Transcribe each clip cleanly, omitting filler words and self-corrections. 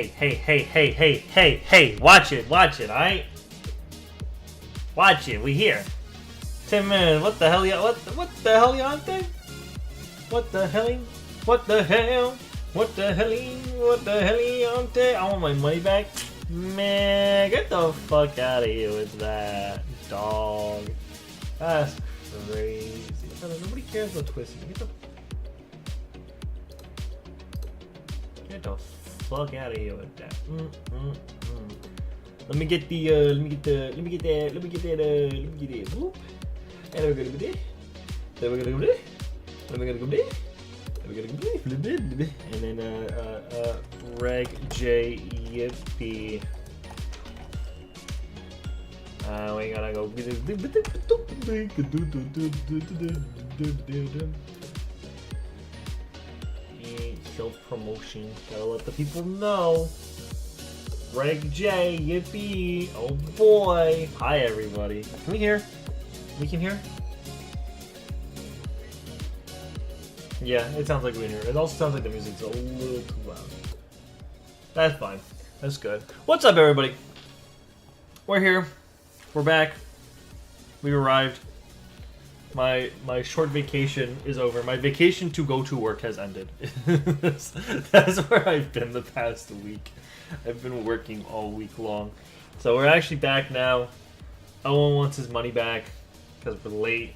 Hey, watch it, alright? Watch it, we here. 10 minutes, what the hell, what the hell, Yante? What the hell, Yante? I want my money back. Man, get the fuck out of here with that, dog. That's crazy. Nobody cares about twisting. Get the fuck out of here with that. Let me get the. Whoop. And we're gonna go there. Then we're gonna go there. Then we're gonna go there. Then we're gonna go there. And then Reg J Yippee. We gotta go. Self-promotion. Gotta let the people know. Reg J, yippee. Oh boy. Hi everybody. Can we hear? We can hear? Yeah, it sounds like we can hear. It also sounds like the music's a little too loud. That's fine. That's good. What's up everybody? We're here. We're back. We arrived. My short vacation is over. My vacation to go to work has ended. That's where I've been the past week. I've been working all week long. So we're actually back now. Owen wants his money back because we're late.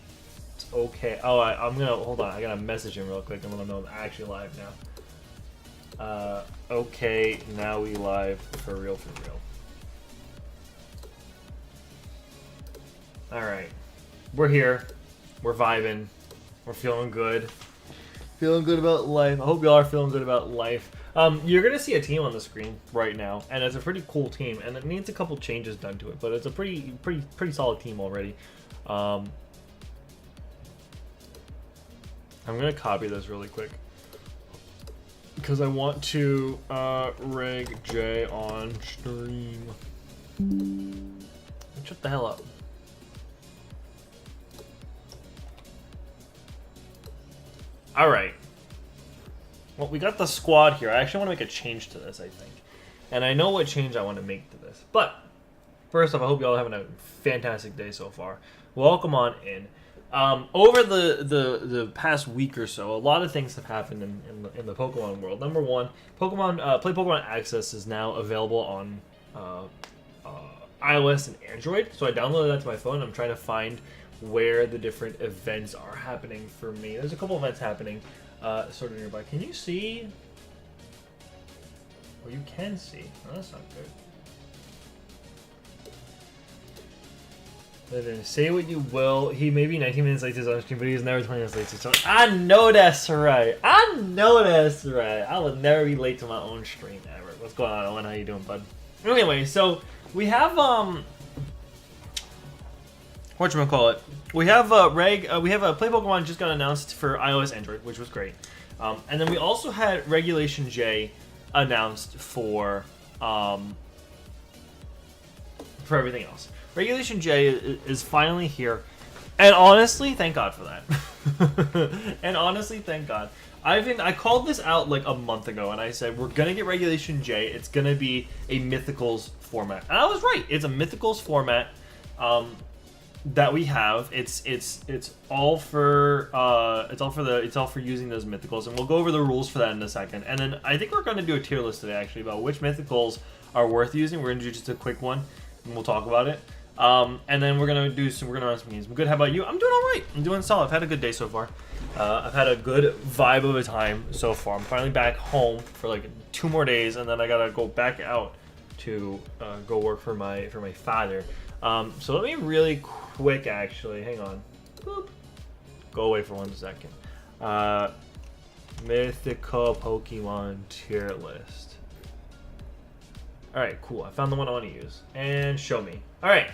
It's okay. Oh, I'm gonna hold on. I gotta message him real quick and let him know I'm actually live now. Okay, now we live for real. All right, we're here. We're vibing. We're feeling good. Feeling good about life. I hope y'all are feeling good about life. You're gonna see a team on the screen right now, and it's a pretty cool team, and it needs a couple changes done to it, but it's a pretty solid team already. I'm gonna copy this really quick because I want to Reg J on stream. Shut the hell up. Alright. Well, we got the squad here. I actually want to make a change to this, I think. And I know what change I want to make to this. But, first off, I hope y'all are having a fantastic day so far. Welcome on in. Over the past week or so, a lot of things have happened in the Pokemon world. Number one, Play Pokemon Access is now available on iOS and Android. So I downloaded that to my phone. I'm trying to find where the different events are happening for me. There's a couple events happening sort of nearby. Can you see? Oh, you can see. Oh, that's not good. Then say what you will. He may be 19 minutes late to his own stream, but he's never 20 minutes late to his own. I know that's right. I will never be late to my own stream ever. What's going on, Owen? How you doing, bud? Anyway, so we have whatchamacallit? We have we have Play Pokemon just got announced for iOS, Android, which was great. And then we also had Regulation J announced for everything else. Regulation J is finally here, and honestly, thank God for that. And honestly, thank God. I called this out like a month ago, and I said we're gonna get Regulation J. It's gonna be a Mythicals format, and I was right. It's a Mythicals format. That we have. It's all for using those mythicals, and we'll go over the rules for that in a second. And then I think we're going to do a tier list today actually about which mythicals are worth using. We're going to do just a quick one, and we'll talk about it. And then we're gonna run some games. I'm good. How about you? I'm doing all right. I'm doing solid. I've had a good day so far. I've had a good vibe of a time so far. I'm finally back home for like 2 more days, and then I gotta go back out to go work for my father. So let me really quick, actually, hang on. Boop. Go away for 1 second. Mythical Pokemon tier list. Alright, cool. I found the one I want to use. And show me. Alright.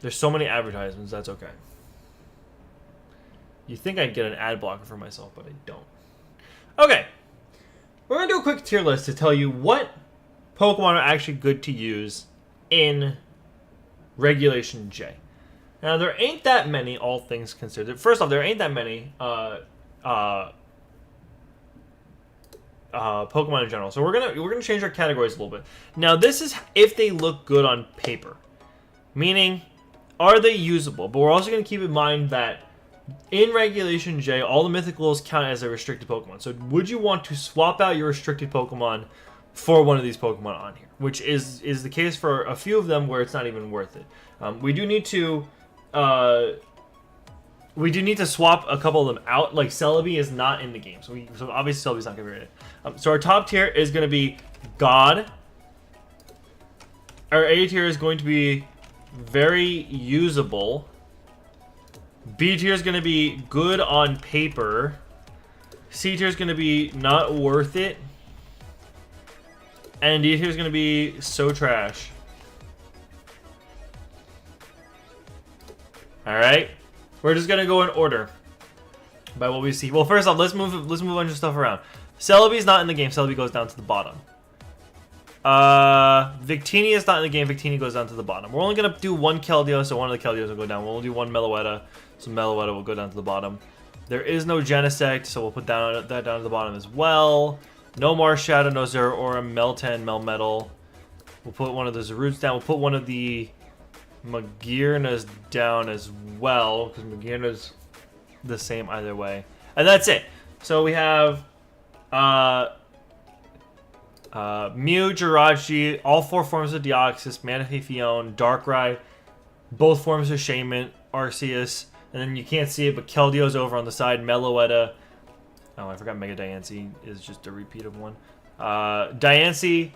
There's so many advertisements, that's okay. You think I'd get an ad blocker for myself, but I don't. Okay. We're going to do a quick tier list to tell you what Pokemon are actually good to use in Regulation J. Now, there ain't that many, all things considered. First off, there ain't that many Pokemon in general. So we're gonna change our categories a little bit. Now this is if they look good on paper, meaning are they usable? But we're also gonna keep in mind that in Regulation J, all the Mythicals count as a restricted Pokemon. So would you want to swap out your restricted Pokemon for one of these Pokemon on here? Which is the case for a few of them where it's not even worth it. We do need to swap a couple of them out. Like Celebi is not in the game, so obviously Celebi's not gonna be rated. So our top tier is gonna be God. Our A tier is going to be very usable. B tier is gonna be good on paper. C tier is gonna be not worth it. And D tier is gonna be so trash. All right. We're just gonna go in order by what we see. Well, first off, let's move a bunch of stuff around. Celebi's not in the game. Celebi goes down to the bottom. Victini is not in the game. Victini goes down to the bottom. We're only gonna do one Keldeo, so one of the Keldeos will go down. We'll only do one Meloetta, so Meloetta will go down to the bottom. There is no Genesect, so we'll put that down to the bottom as well. No Marshadow, no Zeraora, Meltan, Melmetal. We'll put one of the Zaroots down. We'll put one of the Magearnas down as well, because Magearna's the same either way. And that's it. So we have Mew, Jirachi, all four forms of Deoxys, Manaphy, Fion, Darkrai, both forms of Shaman, Arceus, and then you can't see it, but Keldeo's over on the side, Meloetta. Oh, I forgot Mega Diancie is just a repeat of one. Diancie,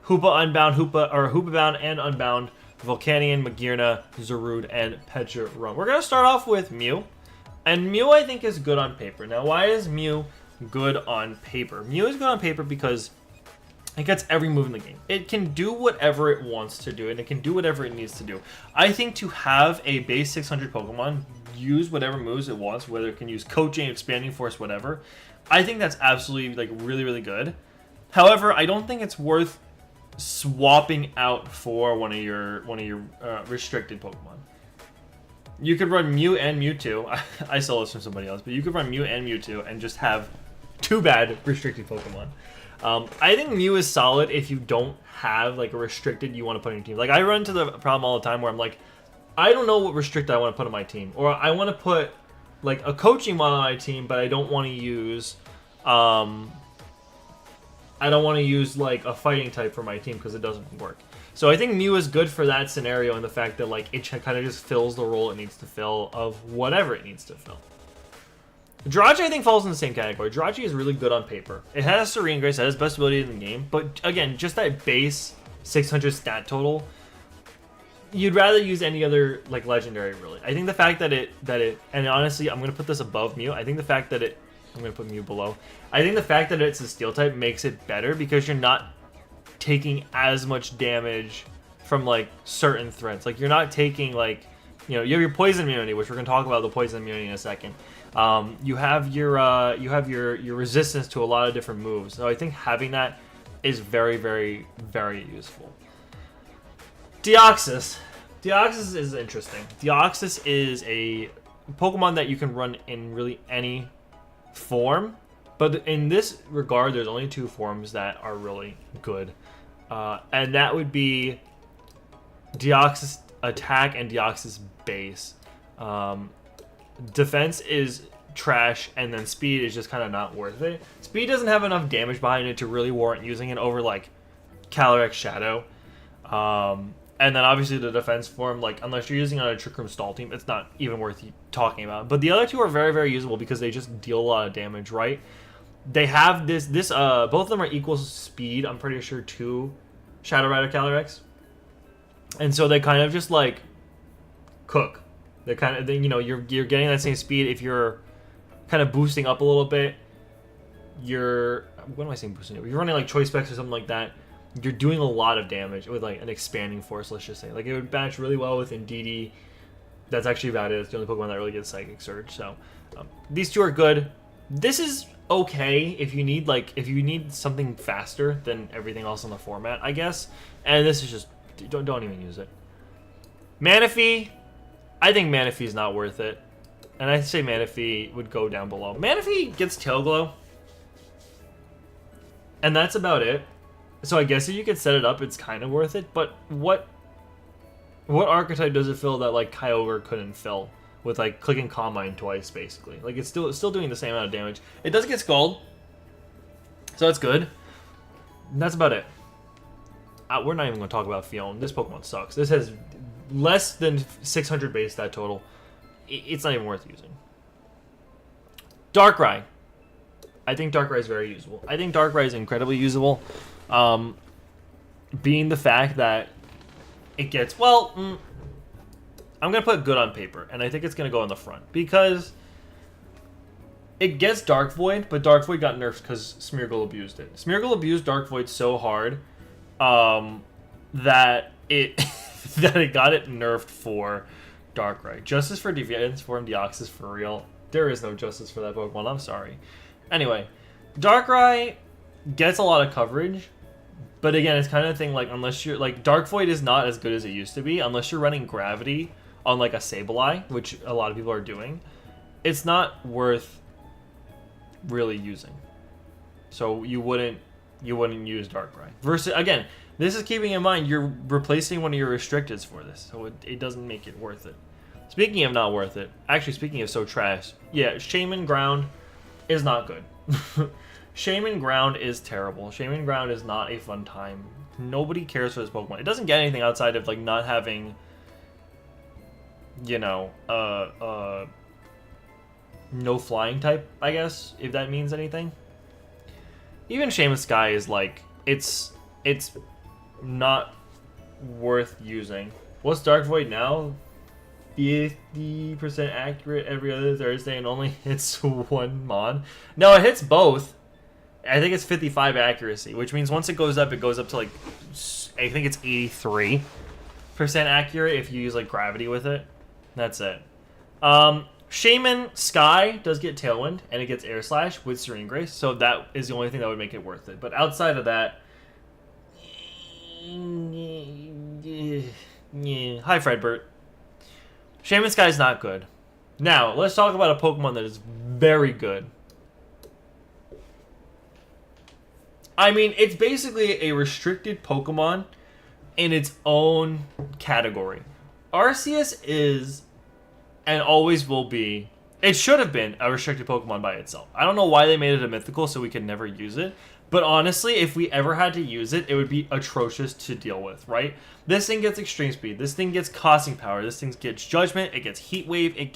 Hoopa Unbound, Hoopa Bound and Unbound, Volcanion, Magearna, Zarude, and Pecharunt. We're gonna start off with Mew, and Mew I think is good on paper. Now, why is Mew good on paper? Mew is good on paper because it gets every move in the game. It can do whatever it wants to do, and it can do whatever it needs to do. I think to have a base 600 Pokemon use whatever moves it wants, whether it can use Coaching, Expanding Force, whatever, I think that's absolutely like really, really good. However, I don't think it's worth swapping out for one of your restricted Pokemon. You could run Mew and Mewtwo. I stole this from somebody else, but you could run Mew and Mewtwo and just have two bad restricted Pokemon. I think Mew is solid if you don't have like a restricted you want to put on your team. Like I run into the problem all the time where I'm like, I don't know what restricted I want to put on my team, or I want to put like a coaching mod on my team, but I don't want to use like a fighting type for my team because it doesn't work. So I think Mew is good for that scenario, and the fact that like it kind of just fills the role it needs to fill of whatever it needs to fill. Jirachi I think falls in the same category. Jirachi is really good on paper. It has Serene Grace, it has best ability in the game, but again, just that base 600 stat total, you'd rather use any other like legendary really. I think the fact that it and honestly I'm gonna put this above Mew. I think the fact that I'm gonna put Mew below. I think the fact that it's a steel type makes it better because you're not taking as much damage from like certain threats. Like you're not taking like, you know, you have your poison immunity, which we're gonna talk about the poison immunity in a second. You have your resistance to a lot of different moves. So I think having that is very, very, very useful. Deoxys. Deoxys is interesting. Deoxys is a Pokemon that you can run in really any form, but in this regard, there's only two forms that are really good, and that would be Deoxys Attack and Deoxys Base. Defense is trash, and then speed is just kind of not worth it. Speed doesn't have enough damage behind it to really warrant using it over like Calyrex Shadow. And then obviously the defense form, like unless you're using it on a Trick Room Stall team, it's not even worth talking about. But the other two are very, very usable because they just deal a lot of damage, right? They have this both of them are equal speed, I'm pretty sure, to Shadow Rider Calyrex. And so they kind of just like cook. They're kind of, you know, you're getting that same speed. If you're kind of boosting up a little bit, what am I saying boosting up? If you're running like Choice Specs or something like that, you're doing a lot of damage with like an Expanding Force, let's just say. Like it would match really well with Indeedee. That's actually about it. It's the only Pokemon that really gets Psychic Surge. So these two are good. This is okay if you need something faster than everything else on the format, I guess. And this is just don't even use it. Manaphy, I think Manaphy is not worth it, and I'd say Manaphy would go down below. Manaphy gets Tail Glow. And that's about it. So I guess if you could set it up, it's kind of worth it. But what archetype does it fill that like Kyogre couldn't fill with like clicking Calm Mind twice, basically? Like it's still doing the same amount of damage. It does get Scald, so that's good. And that's about it. We're not even going to talk about Fion. This Pokemon sucks. This has less than 600 base stat total. It's not even worth using. Darkrai. I think Darkrai is very usable. I think Darkrai is incredibly usable. Being the fact that it gets, well, I'm going to put good on paper, and I think it's going to go on the front, because it gets Dark Void, but Dark Void got nerfed because Smeargle abused it. Smeargle abused Dark Void so hard that it that it got it nerfed for Darkrai. Justice for Deviance Form Deoxys for real. There is no justice for that Pokemon, I'm sorry. Anyway, Darkrai gets a lot of coverage, but again, it's kind of thing like, unless you're like, Dark Void is not as good as it used to be unless you're running Gravity on like a Sableye, which a lot of people are doing. It's not worth really using. So you wouldn't use Darkrai. Versus, again, this is keeping in mind you're replacing one of your restricteds for this, so it doesn't make it worth it. Speaking of not worth it, actually speaking of so trash, yeah, Shaman Ground is not good. Shaman Ground is terrible. Shaman Ground is not a fun time. Nobody cares for this Pokemon. It doesn't get anything outside of like not having, you know, no flying type, I guess, if that means anything. Even Shaman Sky is like, it's not worth using. What's Dark Void now? 50% accurate every other Thursday and only hits one mon. No, it hits both. I think it's 55 accuracy, which means once it goes up to like, I think it's 83% accurate if you use like Gravity with it. That's it. Shaman Sky does get Tailwind, and it gets Air Slash with Serene Grace, so that is the only thing that would make it worth it. But outside of that, hi Fredbert. Shaman Sky is not good. Now, let's talk about a Pokemon that is very good. I mean, it's basically a restricted Pokemon in its own category. Arceus is, and always will be, it should have been a restricted Pokemon by itself. I don't know why they made it a mythical so we could never use it. But honestly, if we ever had to use it, it would be atrocious to deal with, right? This thing gets Extreme Speed. This thing gets Causing Power. This thing gets Judgment. It gets Heat Wave. It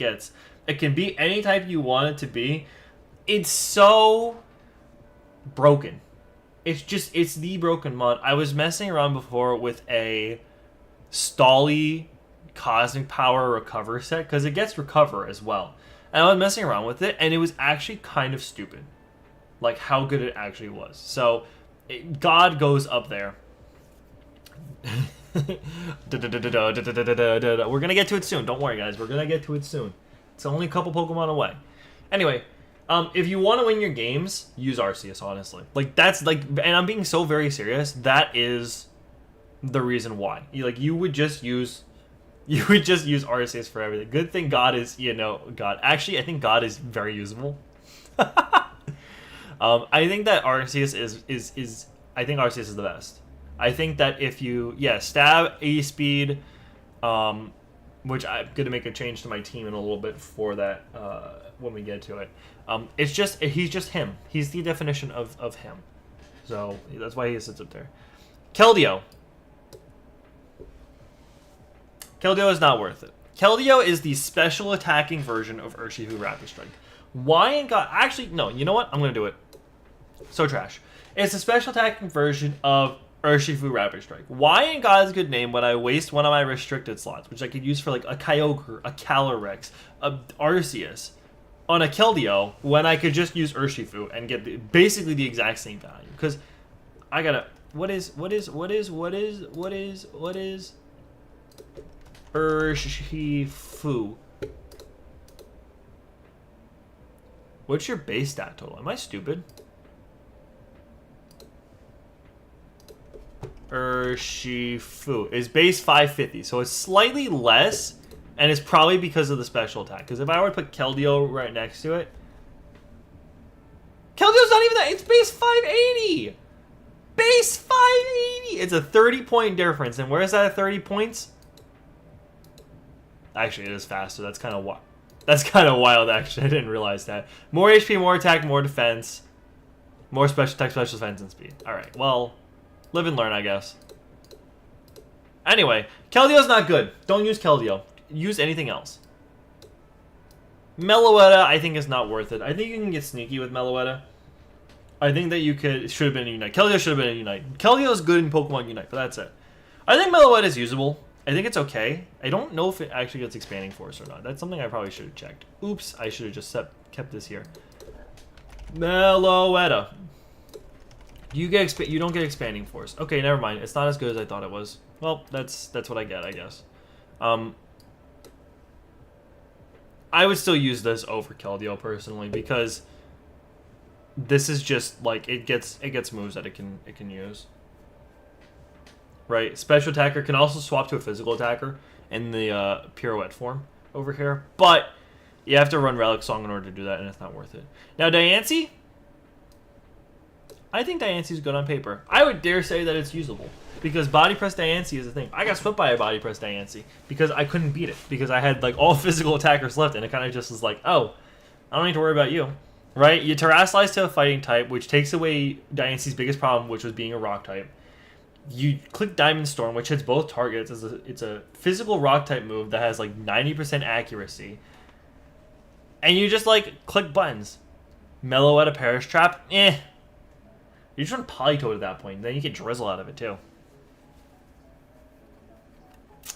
can be any type you want it to be. It's so broken. It's the broken mod. I was messing around before with a Stolly Cosmic Power Recover set, because it gets Recover as well. And I was messing around with it, and it was actually kind of stupid. Like, how good it actually was. So, God goes up there. We're going to get to it soon. Don't worry, guys. We're going to get to it soon. It's only a couple Pokemon away. Anyway, if you want to win your games, use Arceus, honestly. Like, that's, like, and I'm being so very serious, that is the reason why. You would just use Arceus for everything. Good thing God is, God. Actually, I think God is very usable. I think that Arceus is I think Arceus is the best. I think that if you, stab, A-Speed, which I'm going to make a change to my team in a little bit for that when we get to it. It's just, he's just him. He's the definition of him. So that's why he sits up there. Keldeo. Keldeo is not worth it. Keldeo is the special attacking version of Urshifu Rapid Strike. Why in God? Actually, no. You know what? I'm going to do it. So trash. It's a special attacking version of Urshifu Rapid Strike. Why in God's good name would I waste one of my restricted slots, which I could use for like a Kyogre, a Calyrex, a Arceus, on a Keldeo, when I could just use Urshifu and get basically the exact same value? Because I gotta. What is Urshifu? What's your base stat total? Am I stupid? Urshifu is base 550, so it's slightly less, and it's probably because of the special attack. Because if I were to put Keldeo right next to it, Keldeo's not even that. It's base 580. Base 580! It's a 30-point difference. And where is that at 30 points? Actually, it is faster. That's kind of wild. That's kind of wild, actually. I didn't realize that. More HP, more attack, more defense. More special attack, special defense, and speed. Alright, well, live and learn, I guess. Anyway, Keldeo's not good. Don't use Keldeo. Use anything else. Meloetta, I think, is not worth it. I think you can get sneaky with Meloetta. I think that you could... It should have been a Unite. Keldeo should have been a Unite. Keldeo is good in Pokemon Unite, but that's it. I think Meloetta is usable. I think it's okay. I don't know if it actually gets Expanding Force or not. That's something I probably should have checked. Oops, I should have just kept this here. Meloetta. You don't get Expanding Force. Okay, never mind. It's not as good as I thought it was. Well, that's what I get, I guess. I would still use this over Keldeo personally because this is just like it gets moves that it can use. Right, special attacker can also swap to a physical attacker in the pirouette form over here, but you have to run Relic Song in order to do that, and it's not worth it. Now Diancie, I think Diancie's good on paper. I would dare say that it's usable because Body Press Diancie is a thing. I got swept by a Body Press Diancie because I couldn't beat it because I had like all physical attackers left, and it kind of just was like, oh, I don't need to worry about you, right? You Terrasilize to a fighting type, which takes away Diancie's biggest problem, which was being a rock type. You click Diamond Storm, which hits both targets. It's a physical rock type move that has like 90% accuracy. And you just like click buttons. Meloetta Perish Trap, eh. You just run Politoed at that point. Then you get Drizzle out of it too.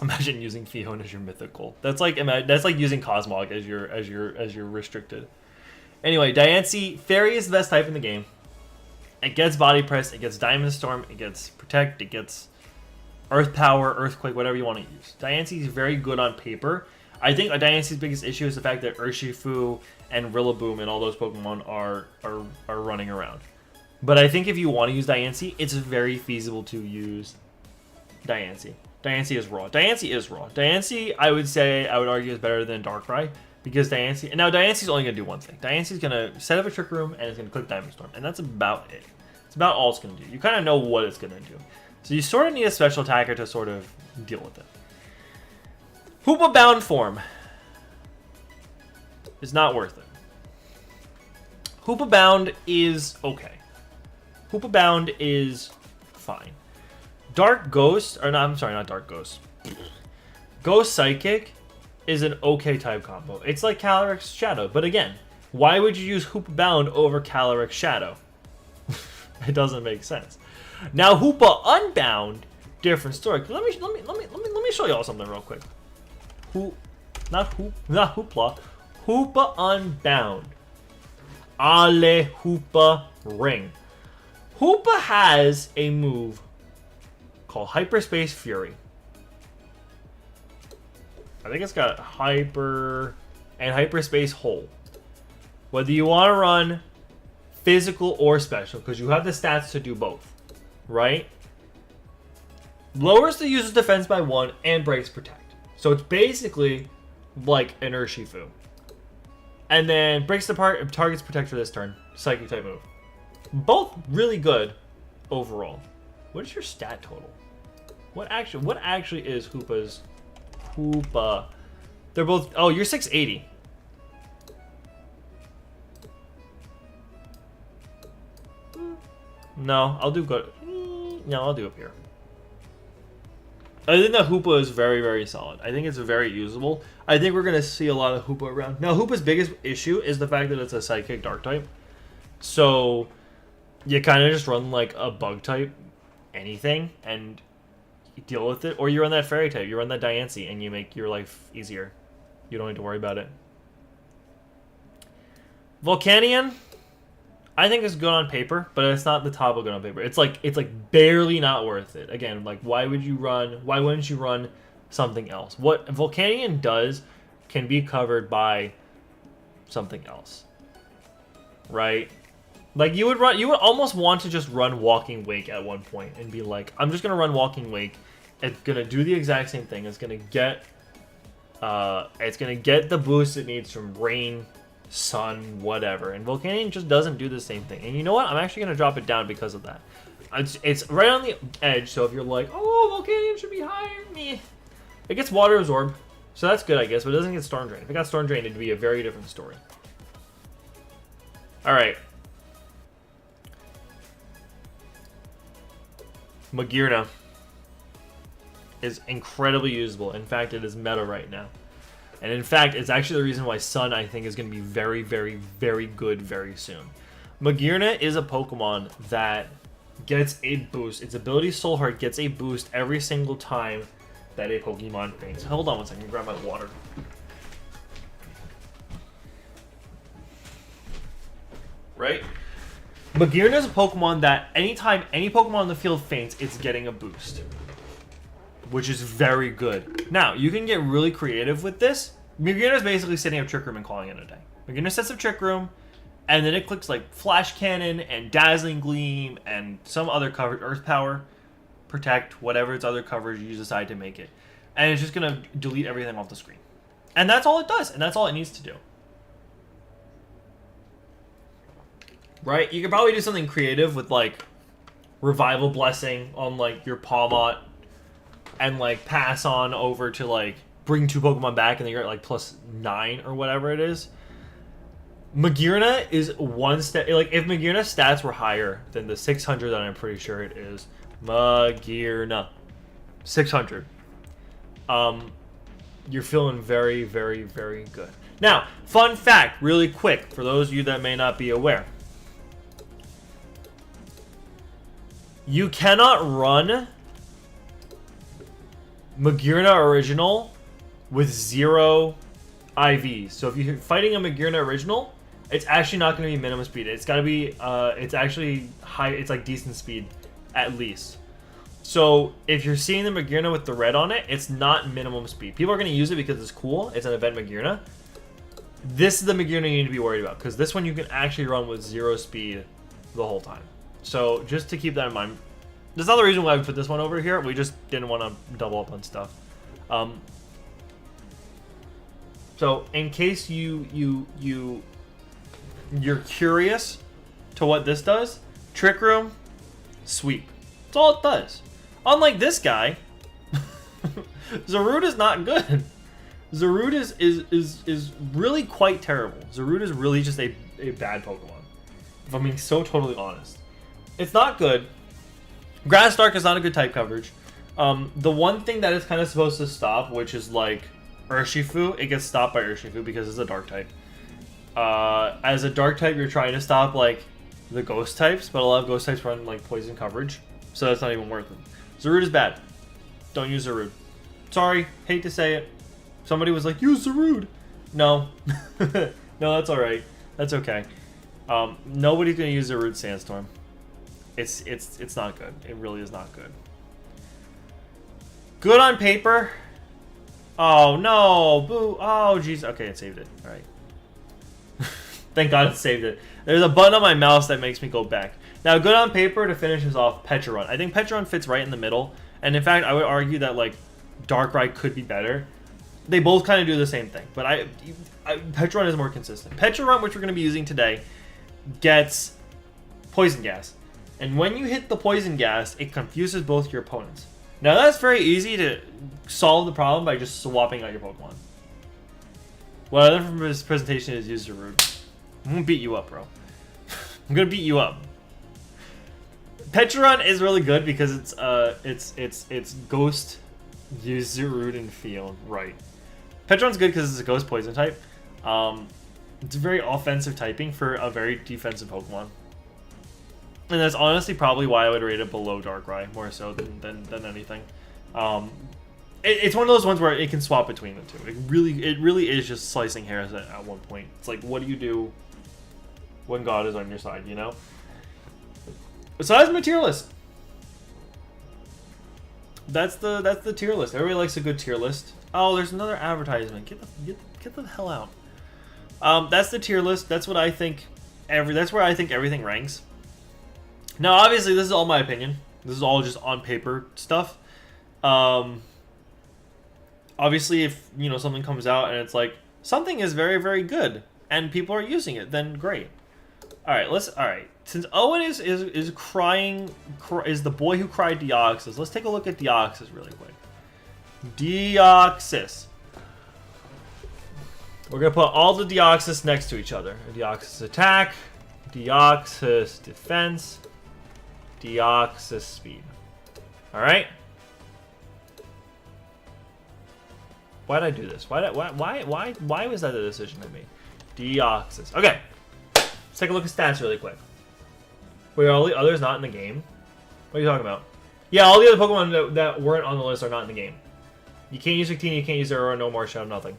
Imagine using Fiona as your mythical. That's like using Cosmog as your restricted. Anyway, Diancie, Fairy is the best type in the game. It gets Body Press, it gets Diamond Storm, it gets Protect, it gets Earth Power, Earthquake, whatever you want to use. Diancie is very good on paper. I think Diancie's biggest issue is the fact that Urshifu and Rillaboom and all those Pokemon are running around. But I think if you want to use Diancie, it's very feasible to use Diancie. Diancie is raw. Diancie, I would argue, is better than Darkrai. Because Diancie... Now, Diancie's only going to do one thing. Diancie's going to set up a Trick Room, and it's going to click Diamond Storm. And that's about it. It's about all it's going to do. You kind of know what it's going to do. So you sort of need a special attacker to sort of deal with it. Hoopa Bound form is not worth it. Hoopa Bound is okay. Hoopa Bound is fine. Dark Ghost... Or no, I'm sorry, not Dark Ghost. Ghost Psychic is an okay type combo. It's like Calyrex Shadow, but again, why would you use Hoopa Bound over Calyrex Shadow? It doesn't make sense. Now Hoopa Unbound, different story. Let me show y'all something real quick. Not Hoopla. Hoopa Unbound. Ale Hoopa Ring. Hoopa has a move called Hyperspace Fury. I think it's got Hyper and Hyperspace Hole. Whether you want to run physical or special, because you have the stats to do both, right? Lowers the user's defense by 1 and breaks Protect. So it's basically like an Urshifu. And then breaks the target's Protect for this turn. Psychic type move. Both really good overall. What is your stat total? What actually is Hoopa's... Hoopa. They're both... Oh, you're 680. No, I'll do good. No, I'll do up here. I think that Hoopa is very, very solid. I think it's very usable. I think we're going to see a lot of Hoopa around. Now, Hoopa's biggest issue is the fact that it's a Psychic Dark type. So, you kind of just run like a Bug type anything and you deal with it. Or you run that Fairy type. You run that Diancie and you make your life easier. You don't need to worry about it. Volcanion, I think it's good on paper, but it's not the top of good on paper. It's like barely not worth it. Again, like why wouldn't you run something else? What Volcanion does can be covered by something else. Right? Like you would almost want to just run Walking Wake at one point and be like, I'm just gonna run Walking Wake. It's gonna do the exact same thing. It's gonna get the boost it needs from rain, sun, whatever. And Volcanion just doesn't do the same thing. And you know what? I'm actually going to drop it down because of that. It's right on the edge, so if you're like, oh, Volcanium should be higher, meh. It gets water absorbed, so that's good, I guess, but it doesn't get Storm Drain. If it got Storm Drain, it'd be a very different story. Alright. Magearna is incredibly usable. In fact, it is meta right now. And in fact, it's actually the reason why Sun, I think, is going to be very, very, very good very soon. Magearna is a Pokemon that gets a boost. Its ability Soul Heart gets a boost every single time that a Pokemon faints. Hold on one second, grab my water. Right? Magearna is a Pokemon that anytime any Pokemon in the field faints, it's getting a boost. Which is very good. Now, you can get really creative with this. Magearna is basically setting up Trick Room and calling it a day. Magearna sets up Trick Room, and then it clicks like Flash Cannon and Dazzling Gleam and some other coverage, Earth Power, Protect, whatever its other coverage you decide to make it. And it's just going to delete everything off the screen. And that's all it does, and that's all it needs to do. Right? You could probably do something creative with like Revival Blessing on like your Pawmot and like pass on over to like bring 2 Pokemon back and then you're at like +9 or whatever it is. Magearna is one step, like if Magearna's stats were higher than the 600 that I'm pretty sure it is, Magearna 600, you're feeling very, very, very good. Now, fun fact, really quick, for those of you that may not be aware. You cannot run Magearna Original with 0 IVs. So if you're fighting a Magearna Original, it's actually not going to be minimum speed. It's got to be, it's actually high, it's like decent speed, at least. So if you're seeing the Magearna with the red on it, it's not minimum speed. People are going to use it because it's cool. It's an event Magearna. This is the Magearna you need to be worried about, because this one you can actually run with 0 speed the whole time. So just to keep that in mind. There's another reason why we put this one over here. We just didn't want to double up on stuff. So in case you're curious to what this does, Trick Room, Sweep. That's all it does. Unlike this guy, Zarude is not good. Zarude is really quite terrible. Zarude is really just a bad Pokemon, if I'm being so totally honest. It's not good. Grass Dark is not a good type coverage. The one thing that it's kind of supposed to stop, which is like Urshifu, it gets stopped by Urshifu because it's a dark type. As a dark type, you're trying to stop like the ghost types, but a lot of ghost types run like poison coverage, so that's not even worth it. Zarude is bad. Don't use Zarude. Sorry, hate to say it. Somebody was like, use Zarude. No. No, that's alright. That's okay. Nobody's gonna use Zarude Sandstorm. It's not good. It really is not good. Good on paper. Oh no, boo. Oh jeez. Okay, it saved it. All right. Thank God it saved it. There's a button on my mouse that makes me go back. Now, good on paper to finish us off, Pecharunt. I think Pecharunt fits right in the middle, and in fact, I would argue that like Darkrai could be better. They both kind of do the same thing, but Pecharunt is more consistent. Pecharunt, which we're going to be using today, gets Poison Gas. And when you hit the Poison Gas, it confuses both your opponents. Now, that's very easy to solve the problem by just swapping out your Pokemon. What I learned from this presentation is use Zarude. I'm going to beat you up, bro. I'm going to beat you up. Pecharunt is really good because it's Ghost, use Zarude, and Field. Right. Pecharunt's good because it's a Ghost Poison type. It's a very offensive typing for a very defensive Pokemon. And that's honestly probably why I would rate it below Darkrai, more so than anything. It's one of those ones where it can swap between the two. It really is just slicing hairs at one point. It's like, what do you do when God is on your side, you know? So that's my tier list. That's the tier list. Everybody likes a good tier list. Oh, there's another advertisement. Get the hell out. That's the tier list. That's what I think. That's where I think everything ranks. Now, obviously, this is all my opinion. This is all just on paper stuff. Obviously, if something comes out and it's like something is very, very good and people are using it, then great. All right, let's. All right, since Owen is crying, is the boy who cried Deoxys. Let's take a look at Deoxys really quick. Deoxys. We're gonna put all the Deoxys next to each other. Deoxys attack, Deoxys defense, Deoxys speed. All right. Why did I do this? Why was that a decision I made? Deoxys. Okay. Let's take a look at stats really quick. Wait, are all the others not in the game? What are you talking about? Yeah, all the other Pokemon that weren't on the list are not in the game. You can't use Victini, you can't use Zero, no more Shadow, nothing.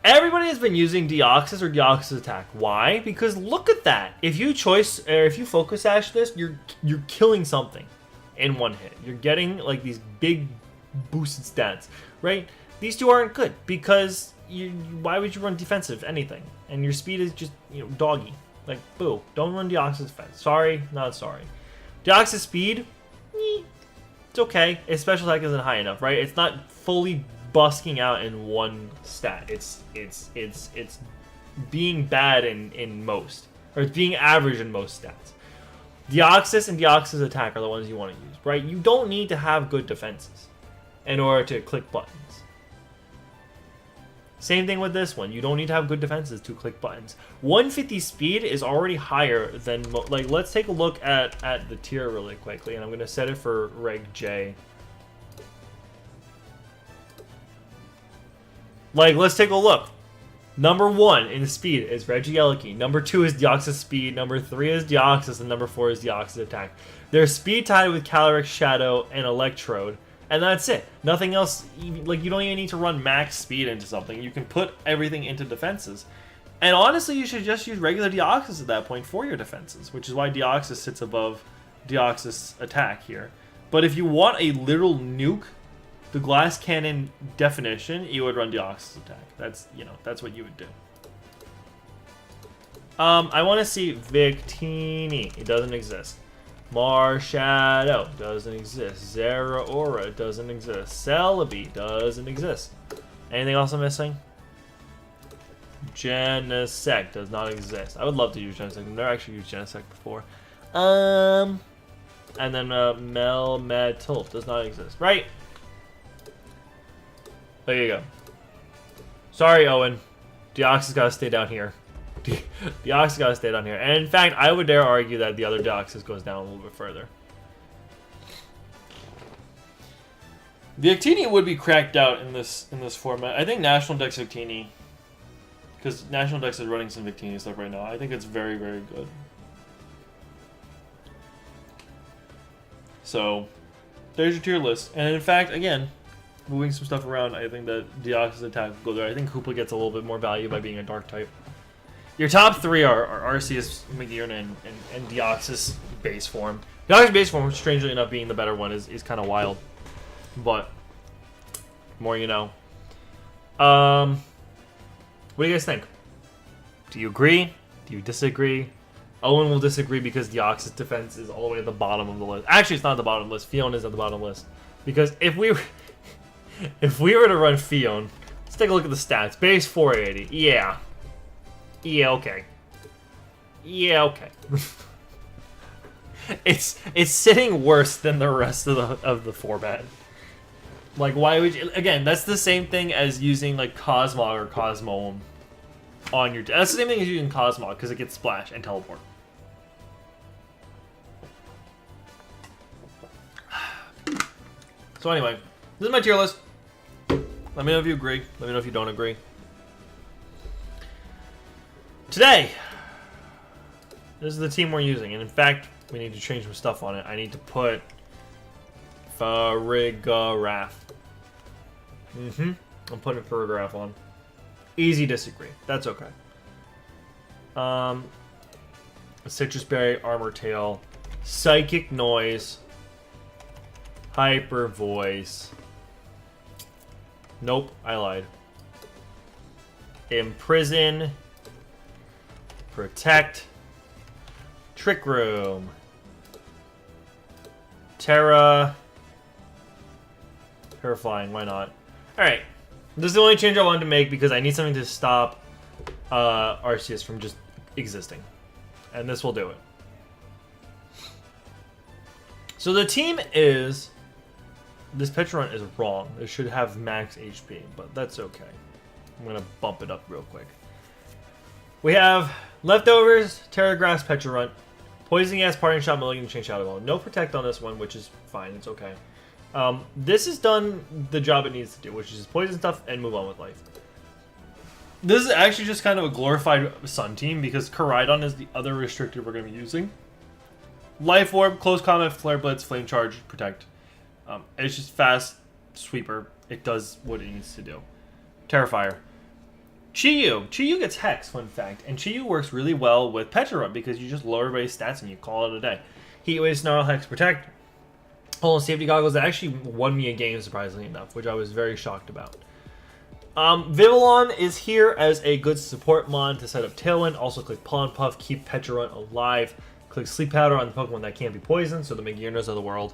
Everybody has been using Deoxys or Deoxys attack. Why? Because look at that. If you focus sash this, you're killing something in one hit. You're getting like these big boosted stats, right? These two aren't good because why would you run defensive anything? And your speed is just doggy. Like boo, don't run Deoxys defense. Sorry, not sorry. Deoxys speed, it's okay. Its special attack isn't high enough, right? It's not fully busking out in one stat. It's being bad in most, or it's being average in most stats. Deoxys and Deoxys attack are the ones you want to use, right? You don't need to have good defenses in order to click buttons. Same thing with this one. You don't need to have good defenses to click buttons. 150 speed is already higher than... Like, let's take a look at the tier really quickly, and I'm going to set it for Reg J. Like, let's take a look. Number 1 in speed is Regieleki. Number 2 is Deoxys speed. Number 3 is Deoxys, and number 4 is Deoxys attack. They're speed tied with Calyrex, Shadow, and Electrode. And that's it. Nothing else. Like, you don't even need to run max speed into something. You can put everything into defenses. And honestly, you should just use regular Deoxys at that point for your defenses, which is why Deoxys sits above Deoxys attack here. But if you want a literal nuke, the glass cannon definition, you would run Deoxys attack. That's, that's what you would do. I want to see Victini. It doesn't exist. Marshadow doesn't exist. Zeraora doesn't exist. Celebi doesn't exist. Anything else I'm missing? Genesect does not exist. I would love to use Genesect. I've never actually used Genesect before. And then Melmetal does not exist. Right? There you go. Sorry, Owen. Deoxys gotta stay down here. Deoxys gotta stay down here. And in fact, I would dare argue that the other Deoxys goes down a little bit further. The Victini would be cracked out in this format. I think National Dex Victini, because National Dex is running some Victini stuff right now. I think it's very, very good. So, there's your tier list. And in fact, again, moving some stuff around, I think that Deoxys attack will go there. I think Hoopa gets a little bit more value by being a dark type. Your top 3 are Arceus, Magearna, and Deoxys base form. Deoxys base form, strangely enough, being the better one is kind of wild. But, more you know. What do you guys think? Do you agree? Do you disagree? Owen will disagree because Deoxys defense is all the way at the bottom of the list. Actually, it's not at the bottom of the list. Fion is at the bottom of the list. Because if we were to run Fion, let's take a look at the stats. Base 480. Yeah. Yeah, okay. Yeah, okay. It's sitting worse than the rest of the format. Like, why would you... Again, that's the same thing as using, like, Cosmog or Cosmoem on your... That's the same thing as using Cosmog, because it gets Splash and Teleport. So anyway, this is my tier list. Let me know if you agree. Let me know if you don't agree. Today, this is the team we're using, and in fact, we need to change some stuff on it. I need to put Farigiraf. I'm putting Farigiraf on. Easy disagree. That's okay. A Citrus Berry, Armor Tail, Psychic Noise, Hyper Voice. Nope, I lied. Imprison, Protect, Trick Room, Terrifying, why not? Alright, this is the only change I wanted to make because I need something to stop Arceus from just existing. And this will do it. So the team is... This Pecharunt is wrong. It should have max HP, but that's okay. I'm going to bump it up real quick. We have Leftovers, Terra Grass, Pecharunt, Poison Gas, Parting Shot, Mulligan, Chain Shadow Ball. No Protect on this one, which is fine. It's okay. This has done the job it needs to do, which is poison stuff and move on with life. This is actually just kind of a glorified Sun team because Koraidon is the other restricted we're going to be using. Life Orb, Close Combat, Flare Blitz, Flame Charge, Protect. It's just fast, sweeper. It does what it needs to do. Terrifier. Chi-Yu. Chi-Yu gets Hex, fun fact. And Chi-Yu works really well with Pecharunt because you just lower everybody's stats and you call it a day. Heat Wave, Snarl, Hex, Protect. Hold on, Safety Goggles. That actually won me a game, surprisingly enough, which I was very shocked about. Vivillon is here as a good support mon to set up Tailwind. Also click Pollen Puff, keep Pecharunt alive. Click Sleep Powder on the Pokemon that can't be poisoned, so the Megirnas of the world.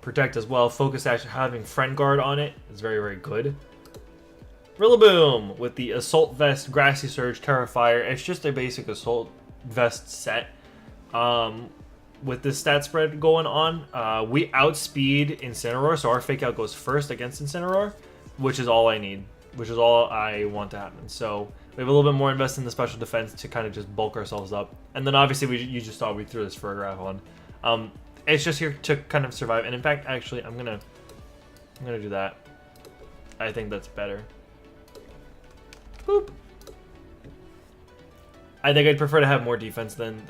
Protect as well. Focus Action, having Friend Guard on it is very, very good. Rillaboom with the Assault Vest, Grassy Surge, Terrifier. It's just a basic Assault Vest set. With this stat spread going on, we outspeed Incineroar, so our Fake Out goes first against Incineroar, which is all I need, which is all I want to happen. So we have a little bit more invest in the special defense to kind of just bulk ourselves up. And then obviously you just saw we threw this Furgraf on. It's just here to kind of survive. And in fact, actually, I'm gonna do that. I think that's better. Boop. I think I'd prefer to have more defense than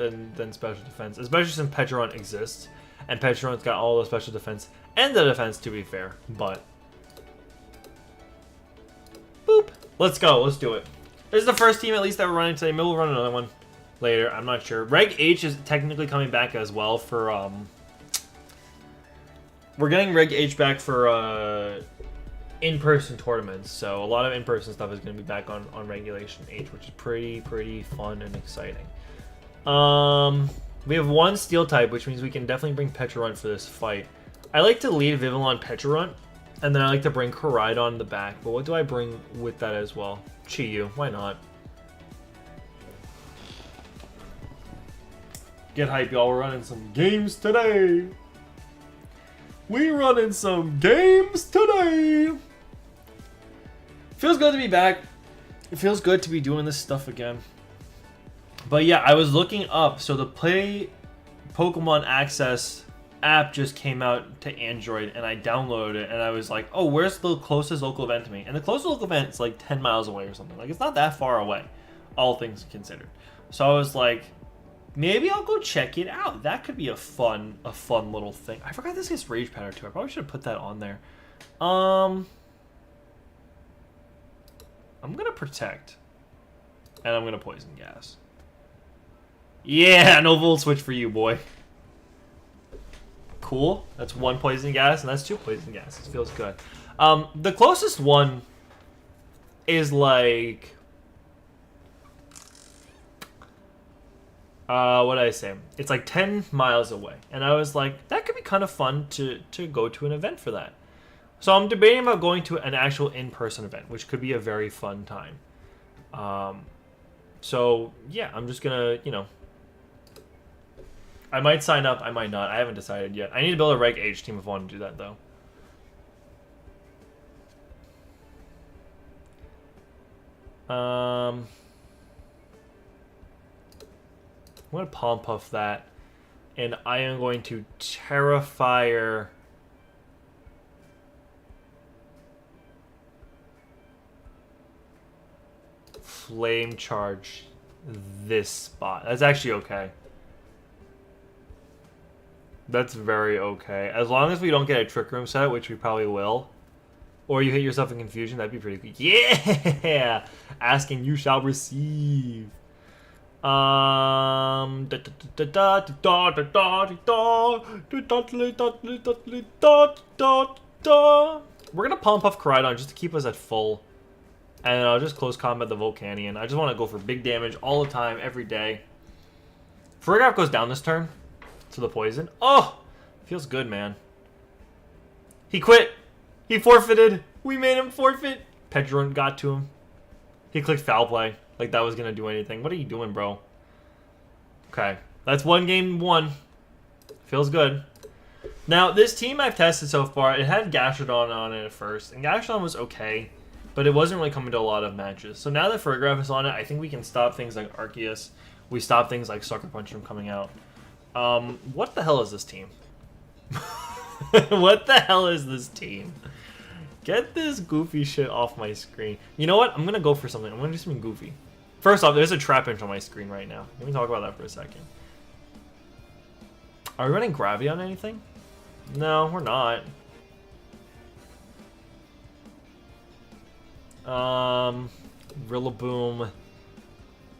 special defense, especially since Pecharunt exists, and Pecharunt's got all the special defense and the defense, to be fair. But boop. Let's go. Let's do it. This is the first team, at least, that we're running today. Maybe we'll run another one later. I'm not sure. Reg H is technically coming back as well for we're getting Reg H back for in-person tournaments, so a lot of in-person stuff is going to be back on Regulation H, which is pretty fun and exciting. We have one Steel type, which means we can definitely bring Pecharunt for this fight. I like to lead Vivillon Pecharunt, and then I like to bring Koraidon in the back, but what do I bring with that as well? Chi-Yu, why not? Get hype, y'all, we're running some games today! We running some games today! Feels good to be back. It feels good to be doing this stuff again. But yeah, I was looking up. So the Play Pokemon Access app just came out to Android, and I downloaded it, and I was like, oh, where's the closest local event to me? And the closest local event is like 10 miles away or something. Like, it's not that far away, all things considered. So I was like, maybe I'll go check it out. That could be a fun little thing. I forgot this gets Rage Powder too. I probably should have put that on there. I'm gonna Protect, and I'm gonna Poison Gas. Yeah, no Volt Switch for you, boy. Cool. That's one Poison Gas, and that's two Poison Gases. Feels good. The closest one is like... what did I say? It's like 10 miles away. And I was like, that could be kind of fun to go to an event for that. So I'm debating about going to an actual in-person event, which could be a very fun time. So, yeah, I'm just going to, you know... I might sign up, I might not. I haven't decided yet. I need to build a Reg H team if I want to do that, though. I'm going to Palm Puff that. And I am going to Terrifier... Flame Charge this spot. That's actually okay. That's very okay. As long as we don't get a Trick Room set, which we probably will. Or you hit yourself in Confusion, that'd be pretty good. Yeah! Ask and you shall receive. We're gonna Palm Puff Koraidon just to keep us at full. And I'll just Close Combat the Volcanion. I just want to go for big damage all the time, every day. Furgraf goes down this turn to the poison. Oh! Feels good, man. He quit. He forfeited. We made him forfeit. Pecharunt got to him. He clicked Foul Play. Like that was gonna do anything. What are you doing, bro? Okay. That's one game won. Feels good. Now, this team I've tested so far, it had Gastrodon on it at first. And Gastrodon was okay, but it wasn't really coming to a lot of matches. So now that Farigiraf is on it, I think we can stop things like Arceus. We stop things like Sucker Punch from coming out. What the hell is this team? What the hell is this team? Get this goofy shit off my screen. You know what? I'm going to go for something. I'm going to do something goofy. First off, there's a Trapinch on my screen right now. Let me talk about that for a second. Are we running Gravity on anything? No, we're not. Rillaboom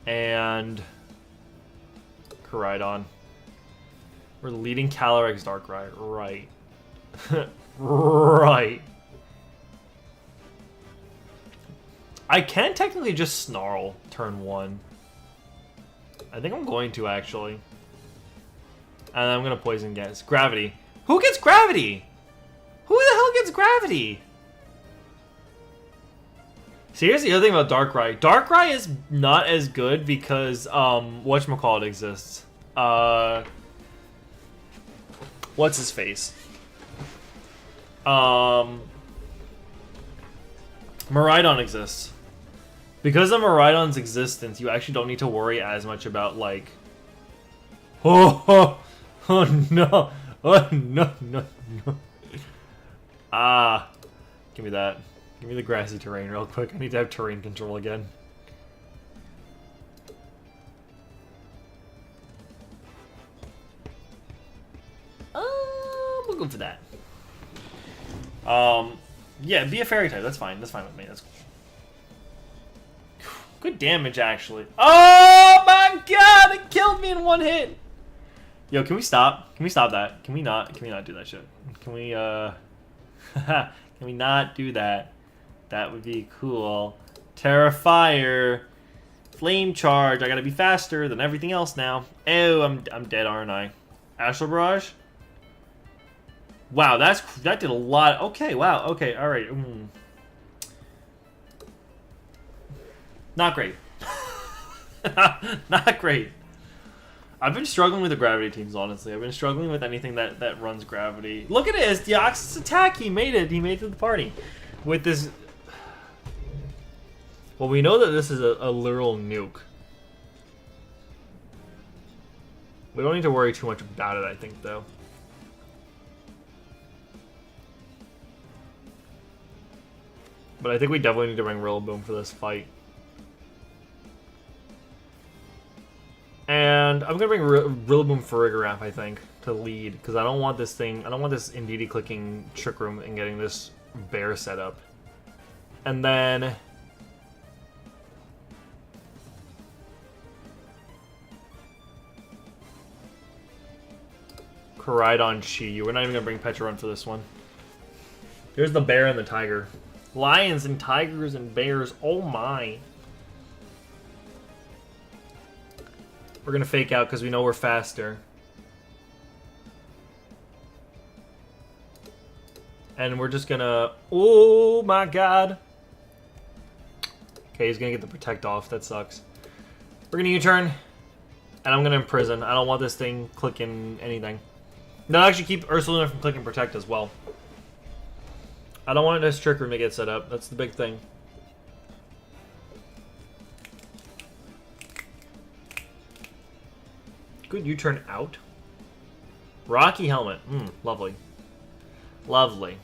and Koraidon. We're leading Calyrex Darkrai. Right. Right. I can technically just Snarl turn 1. I think I'm going to, actually. And I'm going to Poison Gas. Gravity. Who gets Gravity? Who the hell gets Gravity? See, here's the other thing about Darkrai. Darkrai is not as good because, whatchamacallit exists. What's his face? Miraidon exists. Because of Miraidon's existence, you actually don't need to worry as much about, like... Oh no! Oh, no. Ah. Give me that. Give me the grassy terrain real quick. I need to have terrain control again. We'll go for that. Yeah, be a fairy type. That's fine. That's fine with me. That's cool. Good damage, actually. Oh my god! It killed me in one hit! Yo, can we stop? Can we stop that? Can we not do that shit? Can we, can we not do that? That would be cool. Terra Fire. Flame Charge. I gotta be faster than everything else now. Oh, I'm dead, aren't I? Astral Barrage? Wow, that did a lot. Okay, wow. Okay, all right. Not great. Not great. I've been struggling with the gravity teams, honestly. I've been struggling with anything that runs gravity. Look at it, it's Deoxys attack. He made it. He made it to the party with this. Well, we know that this is a literal nuke. We don't need to worry too much about it, I think, though. But I think we definitely need to bring Rillaboom for this fight. And I'm gonna bring Rillaboom Farigiraf, I think, to lead, because I don't want this thing. I don't want this Indeedee clicking Trick Room and getting this bear set up. And then Koraidon Chi. We're not even gonna bring Pecharunt for this one. Here's the bear and the tiger. Lions and tigers and bears. Oh my. We're going to fake out because we know we're faster. And we're just going to... Oh my god. Okay, he's going to get the Protect off. That sucks. We're going to U-turn. And I'm going to Imprison. I don't want this thing clicking anything. No, actually keep Ursaluna from clicking Protect as well. I don't want this Trick Room to get set up. That's the big thing. Good U-turn out. Rocky Helmet. Lovely. Lovely.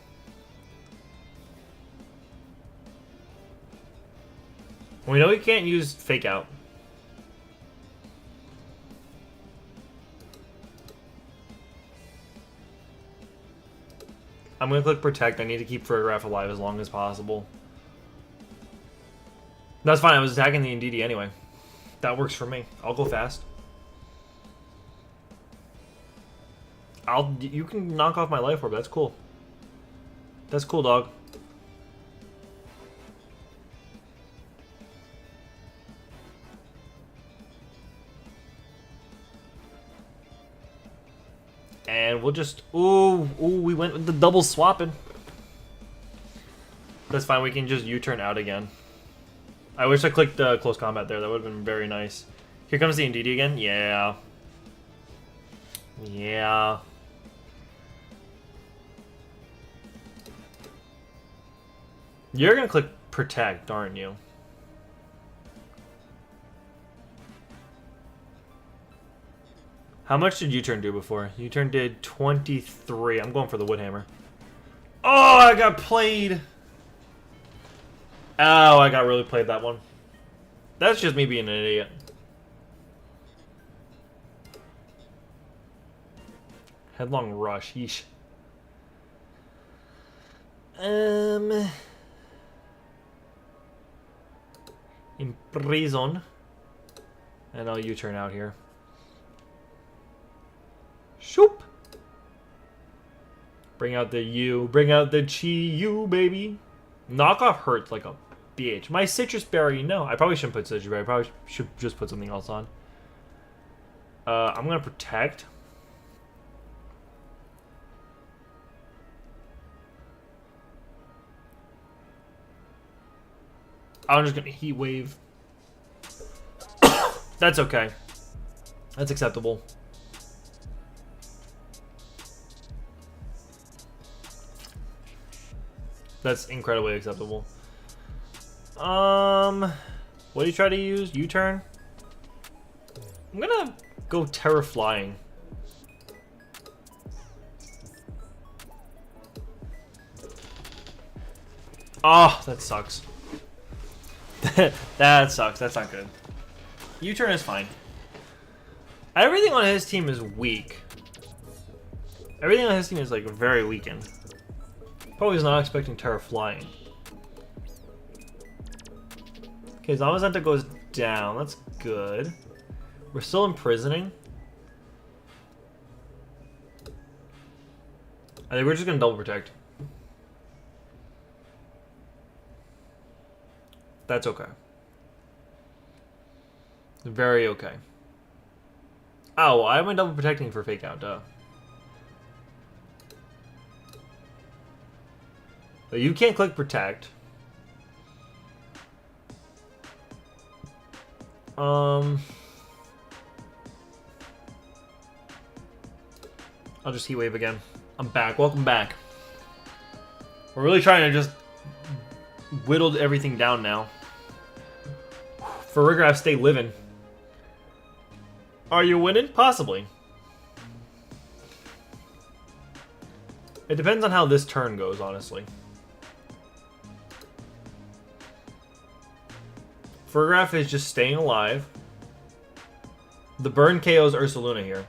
We know we can't use Fake Out. I'm going to click Protect. I need to keep Farigiraf alive as long as possible. That's fine. I was attacking the Indeedee anyway. That works for me. I'll go fast. You can knock off my Life Orb. That's cool. That's cool, dog. And we'll just... Ooh, we went with the double swapping. That's fine. We can just U-turn out again. I wish I clicked close combat there. That would have been very nice. Here comes the Indeedee again. Yeah. Yeah. You're gonna click protect, aren't you? How much did U-turn do before? U-turn did 23. I'm going for the Woodhammer. Oh, I got played. Oh, I got really played that one. That's just me being an idiot. Headlong Rush. Yeesh. Imprison. And I'll U-turn out here. Shoop. Bring out the U. Bring out the Chi-Yu, baby. Knockoff hurts like a bitch. My Citrus Berry, no. I probably shouldn't put Citrus Berry. I probably should just put something else on. I'm going to protect. I'm just going to Heat Wave. That's okay. That's acceptable. That's incredibly acceptable. What do you try to use? U-turn? I'm gonna go Terra Flying. Oh, that sucks. That sucks. That's not good. U-turn is fine. Everything on his team is weak. Everything on his team is like very weakened. Probably was not expecting Terra Flying. Okay, Zamazenta goes down. That's good. We're still imprisoning. I think we're just gonna double protect. That's okay. Very okay. Oh, why am I double protecting for fake out? Duh. But you can't click protect. I'll just Heat Wave again. I'm back. Welcome back. We're really trying to just whittle everything down now. Farigiraf, stay living. Are you winning? Possibly. It depends on how this turn goes, honestly. Farigiraf is just staying alive. The burn KOs Ursaluna here.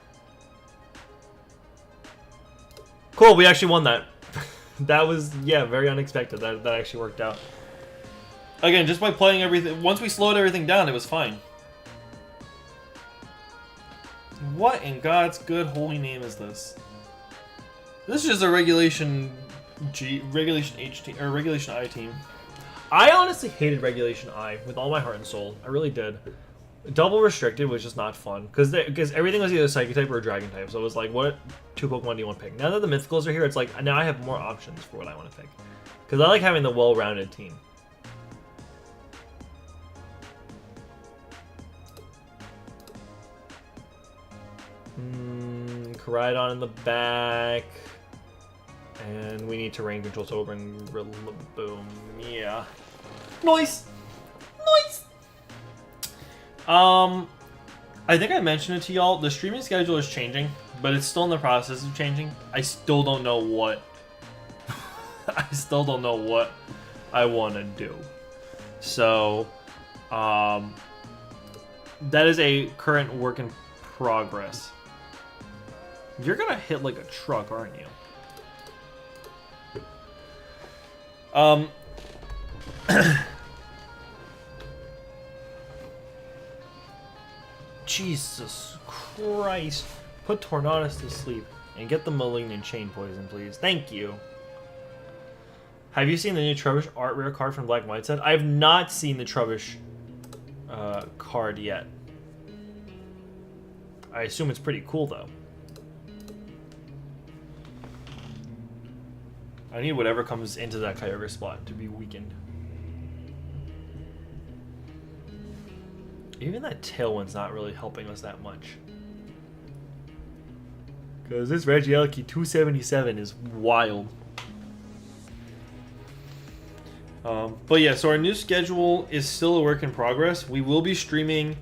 Cool, we actually won that. That was, yeah, very unexpected. That actually worked out. Again, just by playing everything, once we slowed everything down, it was fine. What in God's good holy name is this? This is just a Regulation Regulation H team, or Regulation I team. I honestly hated Regulation I with all my heart and soul. I really did. Double Restricted was just not fun because everything was either Psychic type or Dragon type. So it was like, what two Pokemon do you want to pick? Now that the Mythicals are here, it's like now I have more options for what I want to pick because I like having the well-rounded team. Koraidon in the back. And we need terrain control, so we'll bring Rillaboom. Yeah. Nice! Nice! I think I mentioned it to y'all. The streaming schedule is changing, but it's still in the process of changing. I still don't know what. I still don't know what I want to do. So, that is a current work in progress. You're gonna hit like a truck, aren't you? Jesus Christ. Put Tornadus to sleep and get the Malignant Chain Poison, please. Thank you. Have you seen the new Trubbish art rare card from Black and White set? I have not seen the Trubbish card yet. I assume it's pretty cool, though. I need whatever comes into that Kyogre spot to be weakened. Even that Tailwind's not really helping us that much. Because this Regieleki 277 is wild. But yeah, so our new schedule is still a work in progress. We will be streaming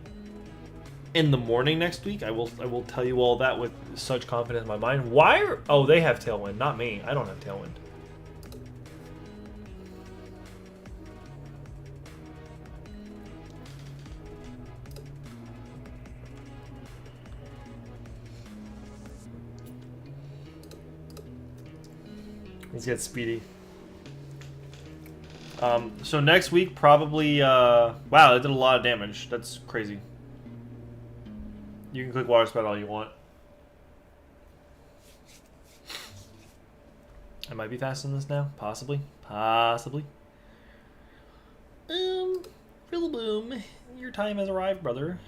in the morning next week. I will tell you all that with such confidence in my mind. Why are... Oh, they have Tailwind, not me. I don't have Tailwind. Let's get Speedy. So next week, probably... wow, that did a lot of damage. That's crazy. You can click Water Spout all you want. I might be faster than this now. Possibly. Possibly. Rillaboom, your time has arrived, brother.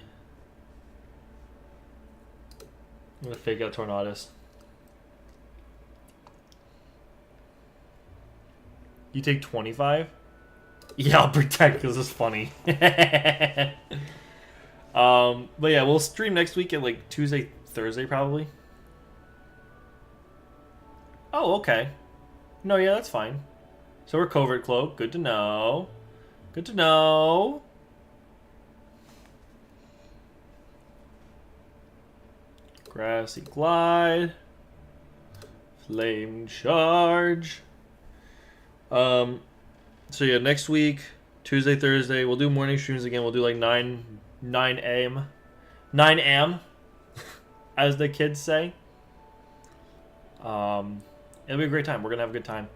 I'm gonna fake out Tornadus. You take 25? Yeah, I'll protect because it's funny. But yeah, we'll stream next week at like Tuesday, Thursday probably. Oh, okay. No, yeah, that's fine. So we're Covert Cloak. Good to know. Good to know. Grassy Glide. Flame Charge. So yeah, next week, Tuesday, Thursday, we'll do morning streams again. We'll do like 9 a.m. 9 a.m. as the kids say. It'll be a great time. We're gonna have a good time.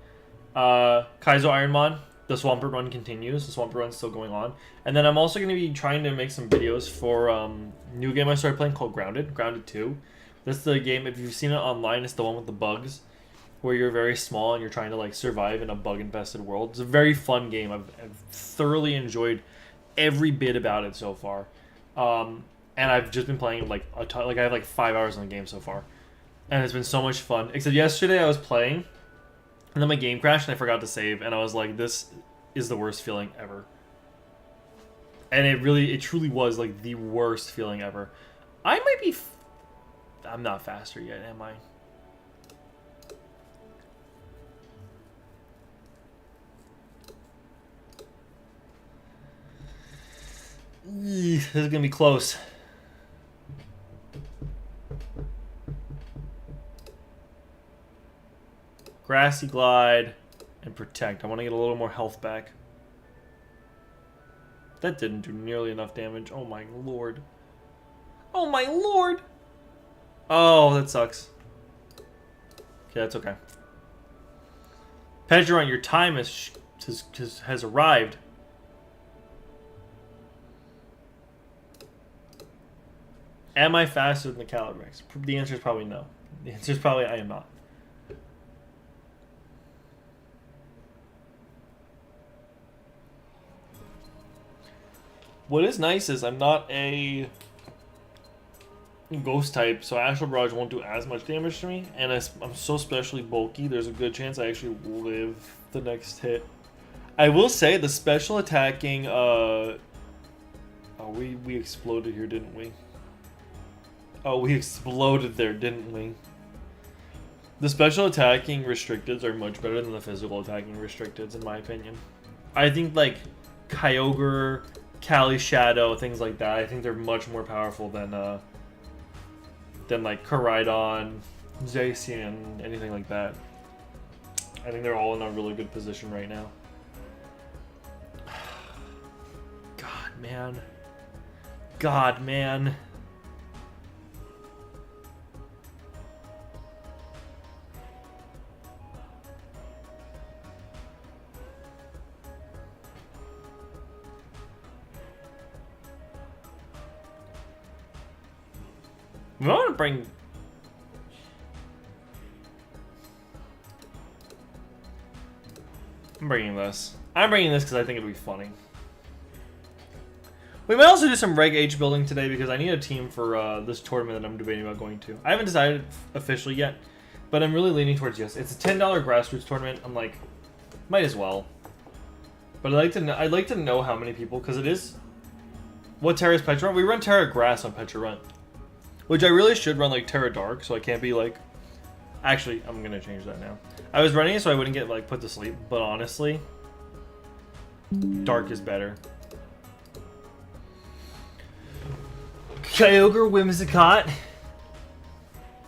Kaizo Ironmon, the Swampert run continues. The Swampert run's still going on. And then I'm also gonna be trying to make some videos for new game I started playing called Grounded. Grounded 2. This is the game, if you've seen it online, it's the one with the bugs, where you're very small and you're trying to like survive in a bug-infested world. It's a very fun game. I've thoroughly enjoyed every bit about it so far. And I've just been playing like a ton. Like I have like 5 hours on the game so far, and it's been so much fun. Except yesterday I was playing, and then my game crashed and I forgot to save, and I was like, "This is the worst feeling ever." And it truly was like the worst feeling ever. I might be. I'm not faster yet, am I? This is gonna be close. Grassy Glide and Protect. I want to get a little more health back. That didn't do nearly enough damage. Oh my lord. Oh my lord. Oh, that sucks. Okay, that's okay. Pecharunt, your time has arrived. Am I faster than the Calyrex? The answer is probably no. The answer is probably I am not. What is nice is I'm not a ghost type, so Astral Barrage won't do as much damage to me, and I'm so specially bulky, there's a good chance I actually live the next hit. I will say the special attacking, oh, we exploded here, didn't we? Oh, we exploded there, didn't we? The special attacking restricteds are much better than the physical attacking restricteds, in my opinion. I think, like, Kyogre, Cali Shadow, things like that, I think they're much more powerful than like, Koraidon, Zacian, anything like that. I think they're all in a really good position right now. God, man. God, man. I want to bring... I'm bringing this. I'm bringing this because I think it'll be funny. We might also do some Reg H building today because I need a team for this tournament that I'm debating about going to. I haven't decided officially yet, but I'm really leaning towards yes. It's a $10 grassroots tournament. I'm like, might as well. But I'd like to know how many people, because it is What Terra is Pecharunt? We run Terra Grass on Pecharunt. Which I really should run like Terra Dark, so I can't be like... Actually, I'm gonna change that now. I was running it so I wouldn't get like put to sleep, but honestly, Dark is better. Kyogre, Whimsicott,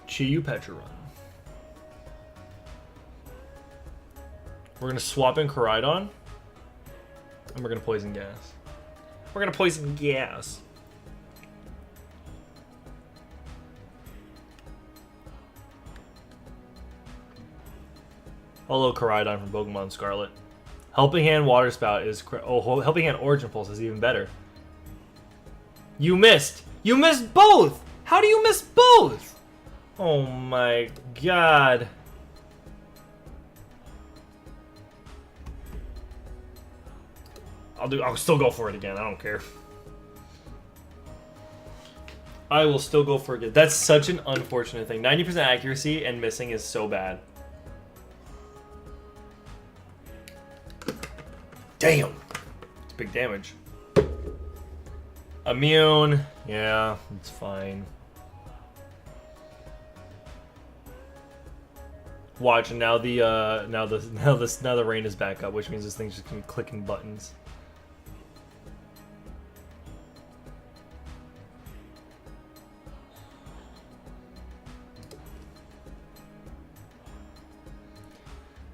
Chiyu, Pecharunt. We're gonna swap in Koraidon, and we're gonna Poison Gas. We're gonna Poison Gas. Hello, Koraidon from Pokemon Scarlet. Helping Hand Water Spout is... Oh, Helping Hand Origin Pulse is even better. You missed! You missed both! How do you miss both? Oh my god. I'll still go for it again. I don't care. I will still go for it again. That's such an unfortunate thing. 90% accuracy and missing is so bad. Damn. It's big damage. Immune. Yeah, it's fine. Watch, and now the rain is back up, which means this thing's just gonna be clicking buttons.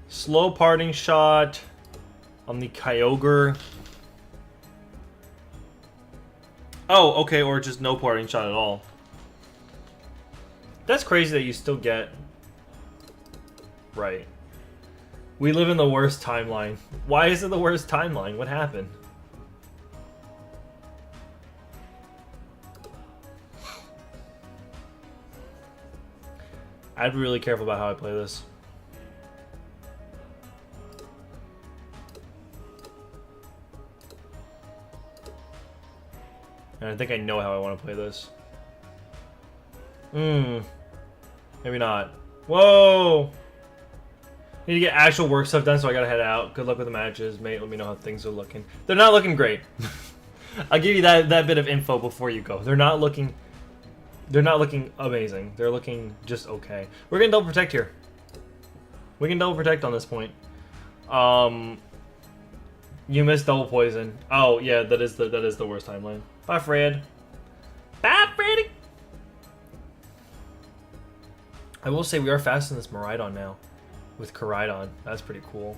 Slow parting shot on the Kyogre. Oh, okay, or just no parting shot at all. That's crazy that you still get... Right. We live in the worst timeline. Why is it the worst timeline? What happened? I'd be really careful about how I play this. And I think I know how I want to play this. Maybe not. Whoa! Need to get actual work stuff done, so I gotta head out. Good luck with the matches, mate. Let me know how things are looking. They're not looking great. I'll give you that bit of info before you go. They're not looking amazing. They're looking just okay. We're gonna double protect here. We can double protect on this point. You missed double poison. Oh yeah, that is the worst timeline. Bye, Fred. Bye, Freddy. I will say we are fast in this Miraidon now. With Koraidon. That's pretty cool.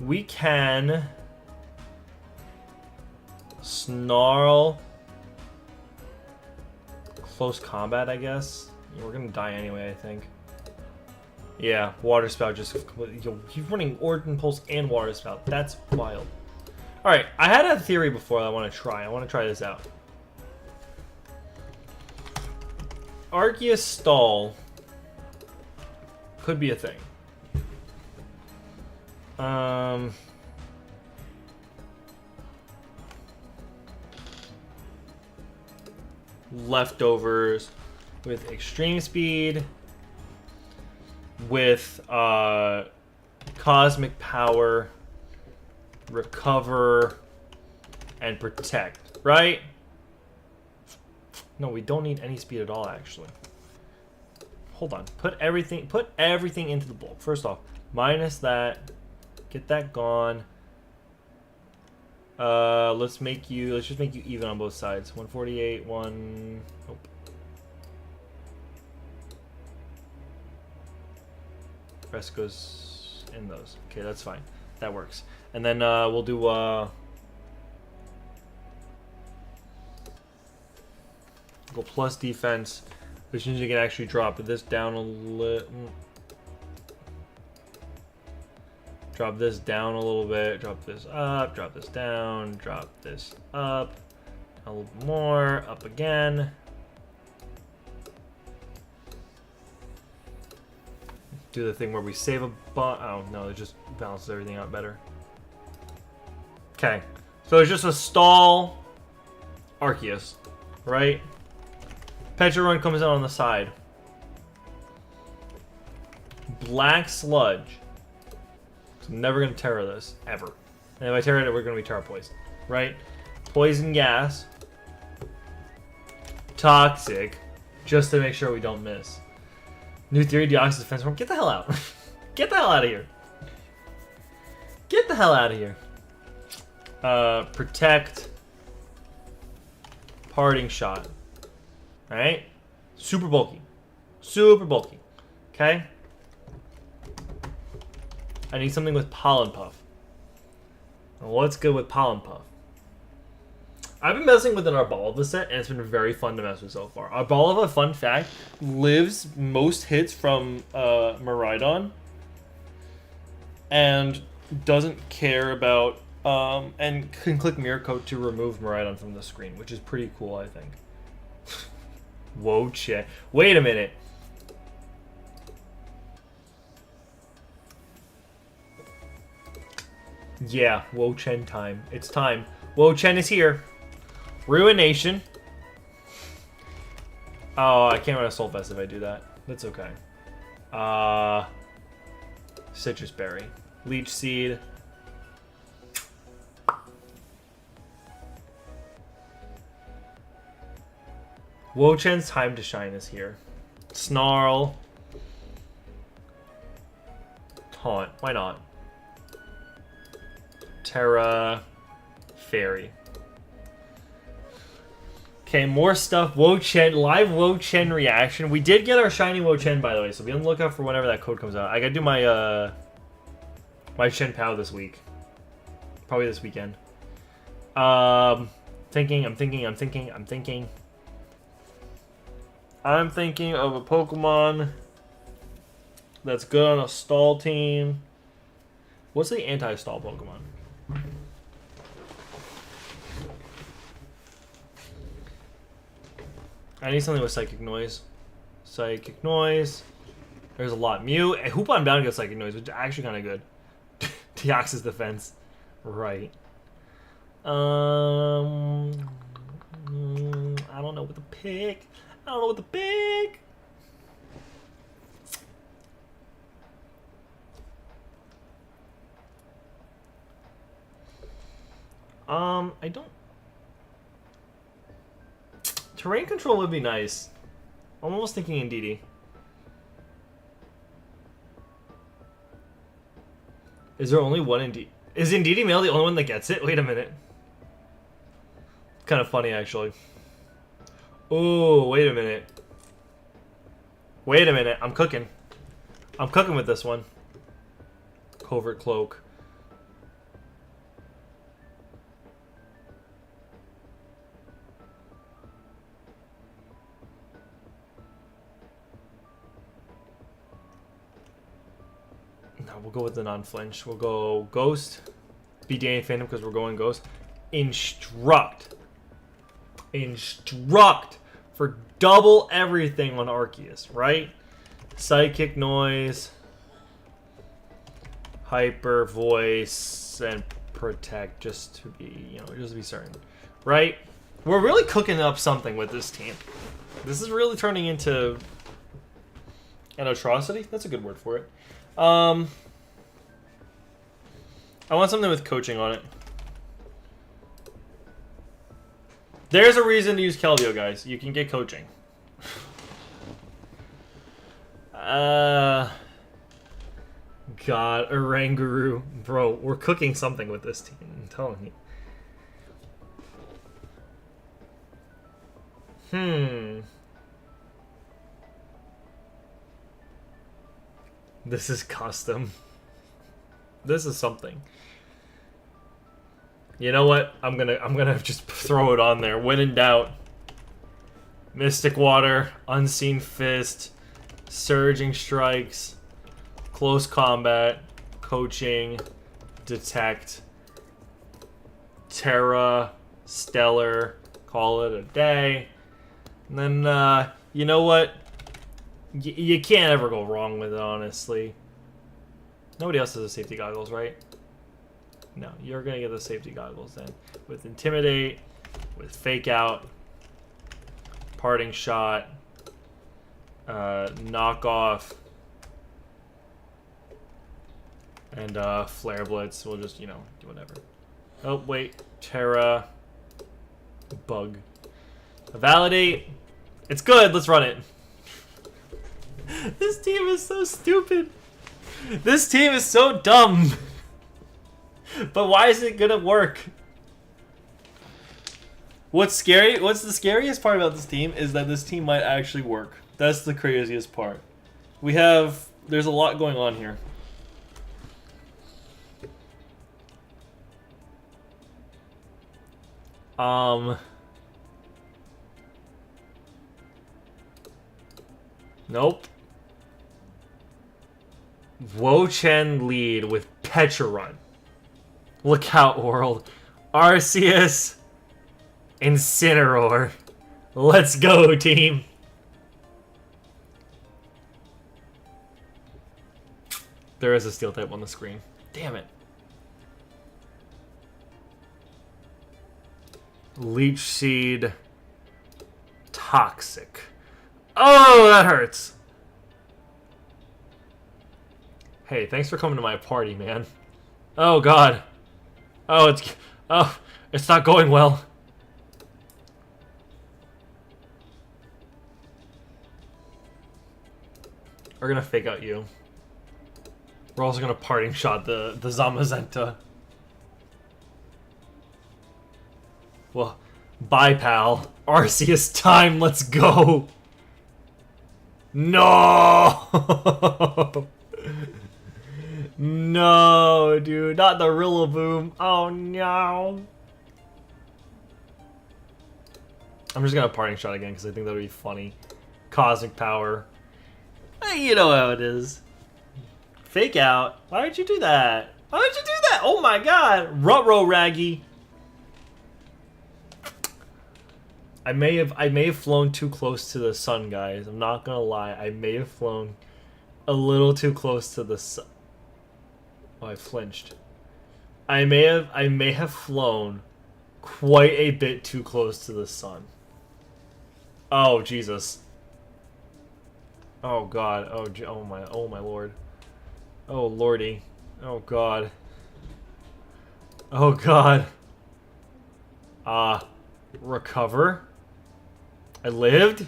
We can... Snarl. Close combat, I guess. We're gonna die anyway, I think. Yeah, Water Spout just completely... Yo, he's running Origin Pulse and Water Spout. That's wild. Alright, I had a theory before that I want to try. I want to try this out. Arceus Stall could be a thing. Leftovers with extreme speed, with cosmic power, recover, and protect, right? No, we don't need any speed at all, actually. Hold on. Put everything into the bulk. First off, minus that. Get that gone. Let's just make you even on both sides. 148, nope. Rest goes in those. Okay, that's fine. That works. And then we'll do go plus defense, which means you can actually drop this down a little. Drop this down a little bit, drop this up, drop this down, drop this up, a little more, up again. Do the thing where we save a oh no, it just balances everything out better. Okay, so it's just a stall Arceus, right? Pecharunt comes out on the side. Black Sludge. So I'm never going to Terra this, ever. And if I Terra it, we're going to be Terra Poison, right? Poison Gas. Toxic, just to make sure we don't miss. New theory, Deoxys defense form. Get the hell out. Get the hell out of here. Get the hell out of here. Protect. Parting shot. Alright? Super bulky. Super bulky. Okay? I need something with Pollen Puff. What's good with Pollen Puff? I've been messing with an Arboliva set, and it's been very fun to mess with so far. Arboliva, fun fact, lives most hits from Miraidon, and doesn't care about, and can click Mirror Coat to remove Miraidon from the screen, which is pretty cool, I think. Whoa, check. Wait a minute. Yeah, Wo Chen time. It's time. Wo Chen is here. Ruination. Oh, I can't run a Soul Fest if I do that. That's okay. Citrus Berry. Leech Seed. Wo Chen's time to shine is here. Snarl. Taunt. Why not? Terra. Fairy. Okay, more stuff. Wo Chen, live Wo Chen reaction. We did get our shiny Wo Chen, by the way, so be on the lookout for whenever that code comes out. I gotta do my my Shen Pao this week, probably this weekend. I'm thinking of a Pokemon that's good on a stall team. What's the anti-stall Pokemon? I need something with Psychic Noise. Psychic Noise. There's a lot. Mew. Hoopon down gets Psychic Noise, which is actually kind of good. Deoxys defense. Right. I don't know what to pick. I don't know what to pick. I don't. Terrain control would be nice. I'm almost thinking Indeedee. Is there only one Indeedee? Is Indeedee Male the only one that gets it? Wait a minute. It's kind of funny, actually. Oh, wait a minute. Wait a minute. I'm cooking. I'm cooking with this one. Covert Cloak. No, we'll go with the non-flinch. We'll go Ghost. Be Danny Phantom because we're going Ghost. Instruct. Instruct for double everything on Arceus, right? Psychic Noise. Hyper Voice. And Protect just to be, just to be certain. Right? We're really cooking up something with this team. This is really turning into an atrocity. That's a good word for it. I want something with coaching on it. There's a reason to use Keldeo, guys. You can get coaching. God, Oranguru. Bro, we're cooking something with this team. I'm telling you. This is custom. This is something. You know what? I'm gonna just throw it on there. When in doubt. Mystic Water, Unseen Fist, Surging Strikes, Close Combat, Coaching, Detect, Terra, Stellar, call it a day. And then, you know what? You can't ever go wrong with it, honestly. Nobody else has the safety goggles, right? No, you're going to get the safety goggles then. With Intimidate, with Fake Out, Parting Shot, Knock Off, and Flare Blitz. We'll just, do whatever. Oh, wait. Terra. Bug. Validate. It's good. Let's run it. This team is so stupid. This team is so dumb. But why is it gonna work? What's scary? What's the scariest part about this team is that this team might actually work. That's the craziest part. There's a lot going on here. Nope. Wo-Chen lead with Pecharunt. Look out, world. Arceus. Incineroar. Let's go, team. There is a steel type on the screen. Damn it. Leech Seed. Toxic. Oh, that hurts. Hey, thanks for coming to my party, man. Oh, God. Oh, it's not going well. We're gonna fake out you. We're also gonna parting shot the Zamazenta. Well, bye, pal. Arceus time, let's go. No! No, dude. Not the Rillaboom. Oh, no. I'm just gonna parting shot again because I think that would be funny. Cosmic power. You know how it is. Fake out. Why would you do that? Why would you do that? Oh my god. Ruh-roh, Raggy. I may have flown too close to the sun, guys. I'm not gonna lie. I may have flown a little too close to the sun. Oh, I flinched. I may have flown quite a bit too close to the sun. Oh, Jesus. Oh god. Oh my lord. Oh lordy. Oh god. Oh god. Recover. I lived.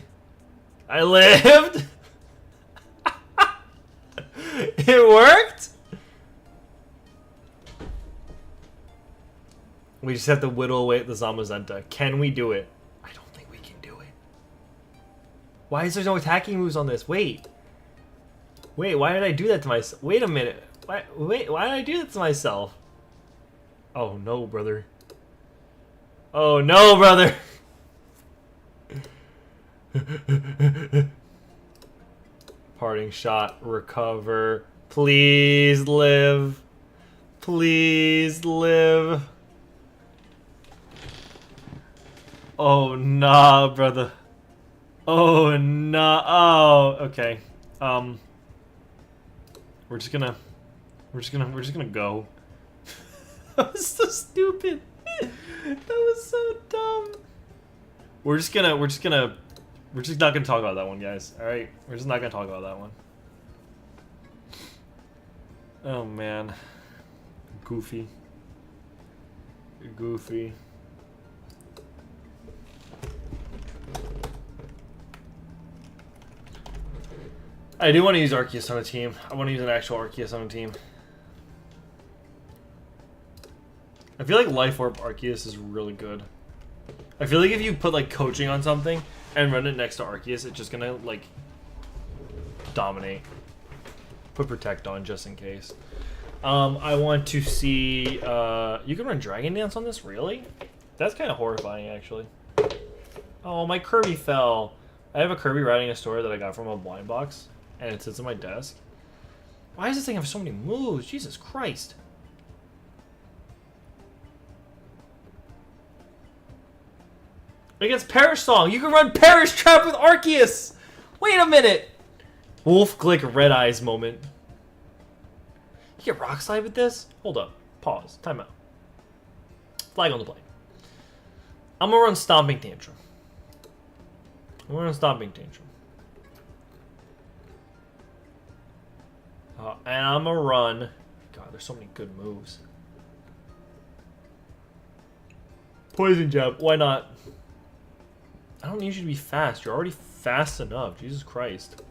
I lived. It worked. We just have to whittle away at the Zamazenta. Can we do it? I don't think we can do it. Why is there no attacking moves on this? Wait, why did I do that to myself? Wait a minute. Why did I do that to myself? Oh no, brother. Oh no, brother. Parting shot, recover. Please live. Please live. Oh nah, brother. Oh nah. Oh, okay. We're just gonna go. That was so stupid. That was so dumb. We're just not gonna talk about that one, guys. All right, we're just not gonna talk about that one. Oh man, goofy. I do want to use Arceus on a team. I want to use an actual Arceus on a team. I feel like Life Orb Arceus is really good. I feel like if you put like coaching on something and run it next to Arceus, it's just gonna like dominate. Put Protect on just in case. I want to see. You can run Dragon Dance on this, really? That's kind of horrifying, actually. Oh, my Kirby fell. I have a Kirby riding a story that I got from a blind box, and it sits on my desk. Why does this thing have so many moves? Jesus Christ. Against Perish Song, you can run Perish Trap with Arceus! Wait a minute! Wolf Glick Red Eyes moment. You get Rock Slide with this? Hold up. Pause. Time out. Flag on the play. I'm gonna run Stomping Tantrum. And I'm gonna run... God, there's so many good moves. Poison Jab. Why not? I don't need you to be fast. You're already fast enough. Jesus Christ.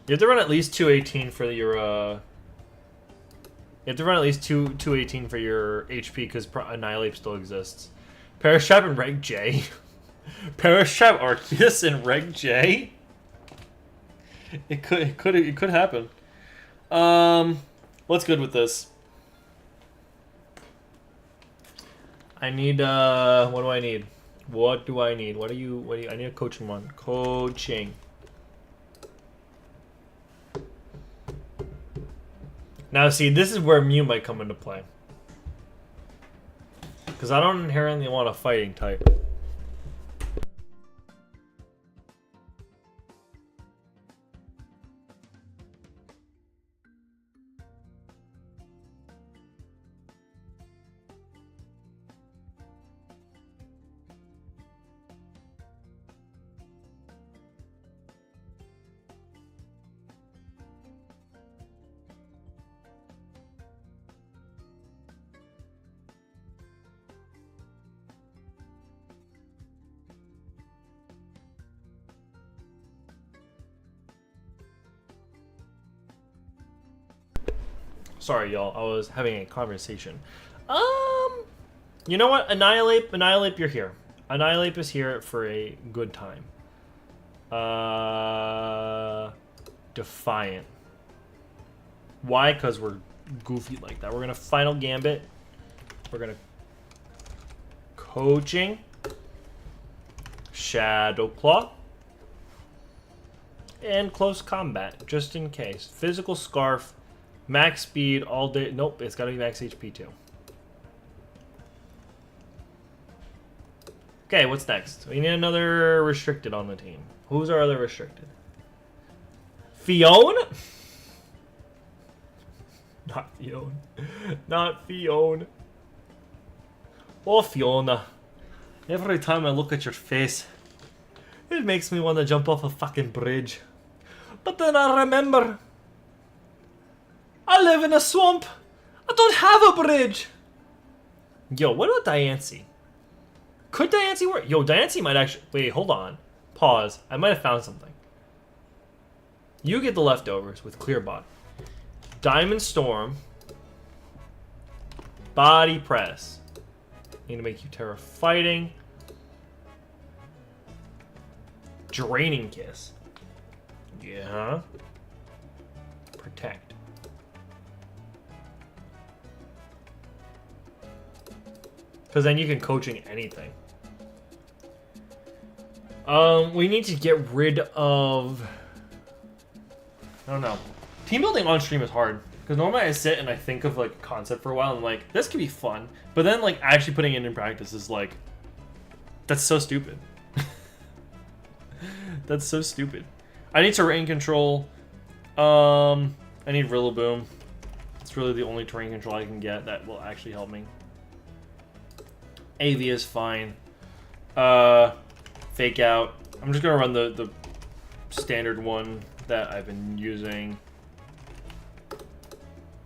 You have to run at least 218 for your, You have to run at least 218 for your HP because Annihilate still exists. Parashab and Reg J. Parashab Arceus and Reg J. It could happen. What's good with this? I need what do I need? What do I need? What do you I need a coaching one. Coaching. Now see, this is where Mew might come into play. Because I don't inherently want a fighting type. Sorry, y'all. I was having a conversation. You know what? Annihilate, you're here. Annihilate is here for a good time. Defiant. Why? Because we're goofy like that. We're gonna Final Gambit. We're gonna Coaching. Shadow Claw. And Close Combat, just in case. Physical Scarf. Max speed all day. Nope, it's got to be max HP too. Okay, what's next? We need another restricted on the team. Who's our other restricted? Fiona? Not Fiona. Not Fiona. Oh, Fiona. Every time I look at your face, it makes me want to jump off a fucking bridge. But then I remember... I live in a swamp. I don't have a bridge. Yo, what about Diancie? Could Diancie work? Yo, Diancie might actually... Wait, hold on. Pause. I might have found something. You get the leftovers with Clearbot. Diamond Storm. Body Press. Need to make you Terra Fighting. Draining Kiss. Yeah. Protect. Because then you can coaching anything. We need to get rid of... I don't know. Team building on stream is hard. Because normally I sit and I think of like a concept for a while and I'm like, this could be fun. But then like actually putting it in practice is like... That's so stupid. That's so stupid. I need terrain control. I need Rillaboom. It's really the only terrain control I can get that will actually help me. AV is fine. Fake Out. I'm just gonna run the standard one that I've been using.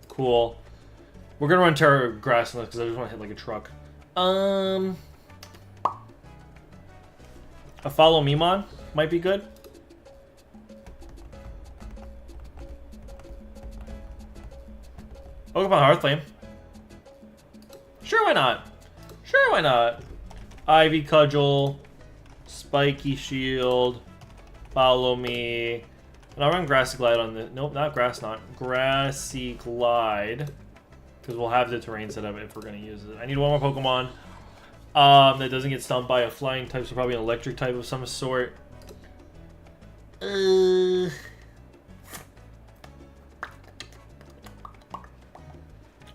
Cool. We're gonna run Terra Grasslands because I just want to hit like a truck. A Follow Memon might be good. Pokemon Hearthflame. Sure, why not? Sure, why not? Ivy Cudgel, Spiky Shield, Follow Me. And I'll run Grassy Glide on the... Nope, not Grass Knot. Grassy Glide. Because we'll have the terrain set up if we're going to use it. I need one more Pokemon that doesn't get stumped by a flying type, so probably an electric type of some sort.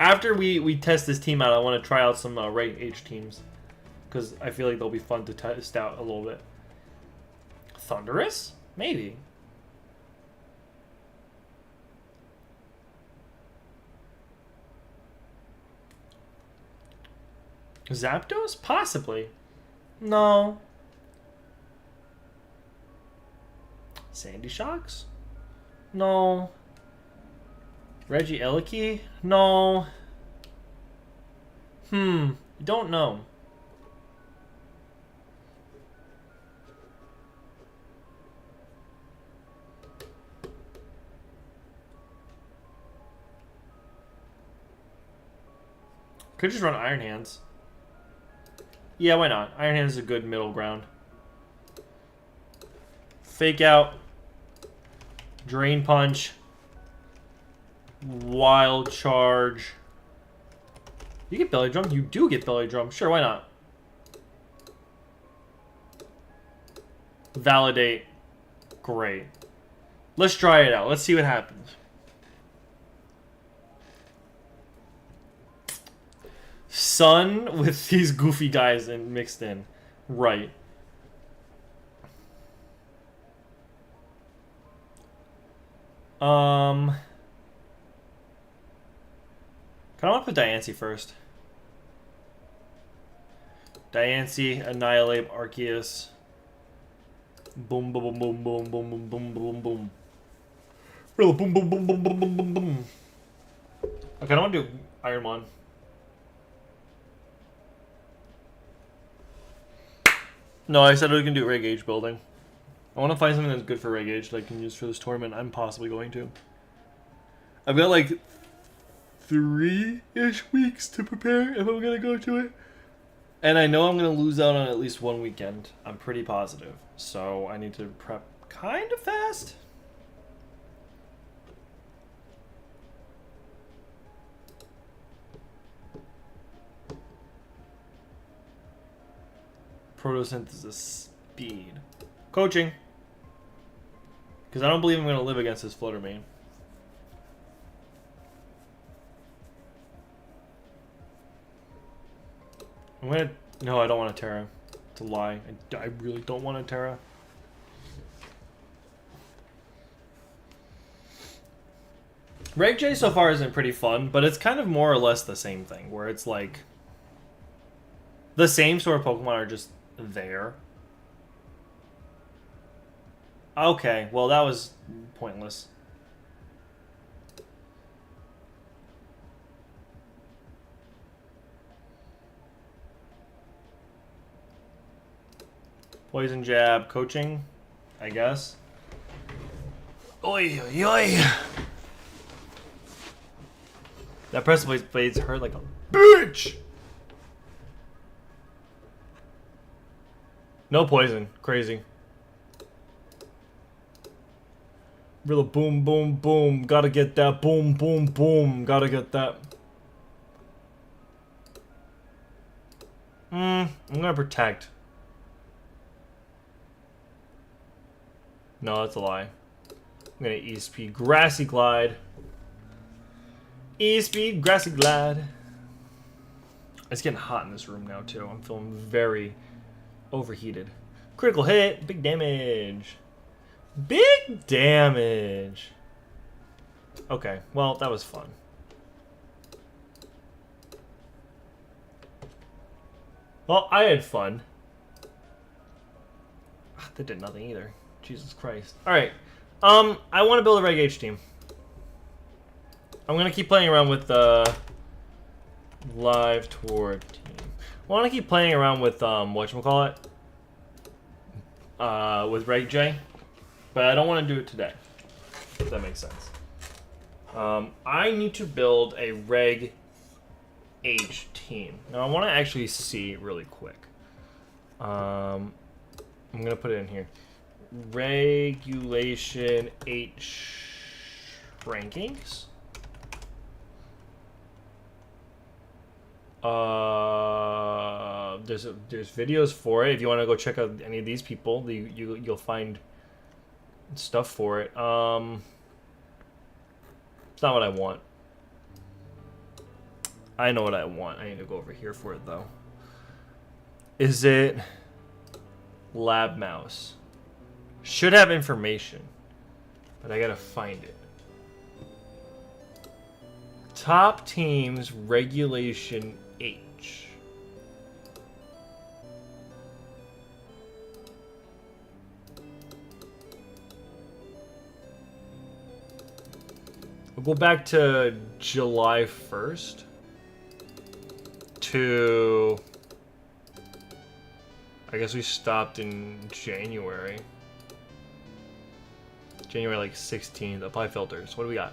After we test this team out, I want to try out some right H teams. Because I feel like they'll be fun to test out a little bit. Thunderous? Maybe. Zapdos? Possibly. No. Sandy Shocks? No. Regieleki? No. Don't know. Could just run Iron Hands. Yeah, why not? Iron Hands is a good middle ground. Fake Out. Drain Punch. Wild Charge. You get Belly Drum? You do get Belly Drum. Sure, why not? Validate. Great. Let's try it out. Let's see what happens. Sun with these goofy guys mixed in. Right. Kind of want to put Diancie first. Diancie, Annihilate, Arceus. Boom, boom, boom, boom, boom, boom, boom, boom, boom. Real boom, boom, boom, boom, boom, boom, boom, boom. Okay, I don't want to do Ironmon. No, I said I was going to do Ray Gauge building. I want to find something that's good for Ray Gauge that I can use for this tournament. I'm possibly going to. I've got like 3-ish weeks to prepare if I'm going to go to it. And I know I'm going to lose out on at least one weekend. I'm pretty positive. So I need to prep kind of fast. Photosynthesis speed. Coaching. Because I don't believe I'm going to live against this Flutter Mane. I'm going to... No, I don't want a Terra. It's a lie. I really don't want a Terra. Reg J so far isn't pretty fun, but it's kind of more or less the same thing, where it's like... The same sort of Pokemon are just there. Okay, well that was pointless. Poison Jab, coaching, I guess. Oi, oi, oi. That press blades hurt like a bitch. No poison. Crazy. Really boom, boom, boom. Gotta get that. Boom, boom, boom. Gotta get that. I'm gonna protect. No, that's a lie. I'm gonna E-Speed. Grassy Glide. E-Speed, Grassy Glide. It's getting hot in this room now, too. I'm feeling very... overheated. Critical hit. Big damage. Big damage. Okay, well, that was fun. Well, I had fun. That did nothing either. Jesus Christ. Alright. I want to build a Reg H team. I'm going to keep playing around with the live tour team. I want to keep playing around with, whatchamacallit? With Reg J. But I don't want to do it today. If that makes sense. I need to build a Reg H team. Now, I want to actually see really quick. I'm going to put it in here. Regulation H rankings. There's videos for it. If you want to go check out any of these people, you'll find stuff for it. It's not what I want. I know what I want. I need to go over here for it though. Is it Lab Mouse? Should have information, but I gotta find it. Top teams regulation H. We'll go back to July 1st. to... I guess we stopped in January. January like 16th. Apply filters. What do we got?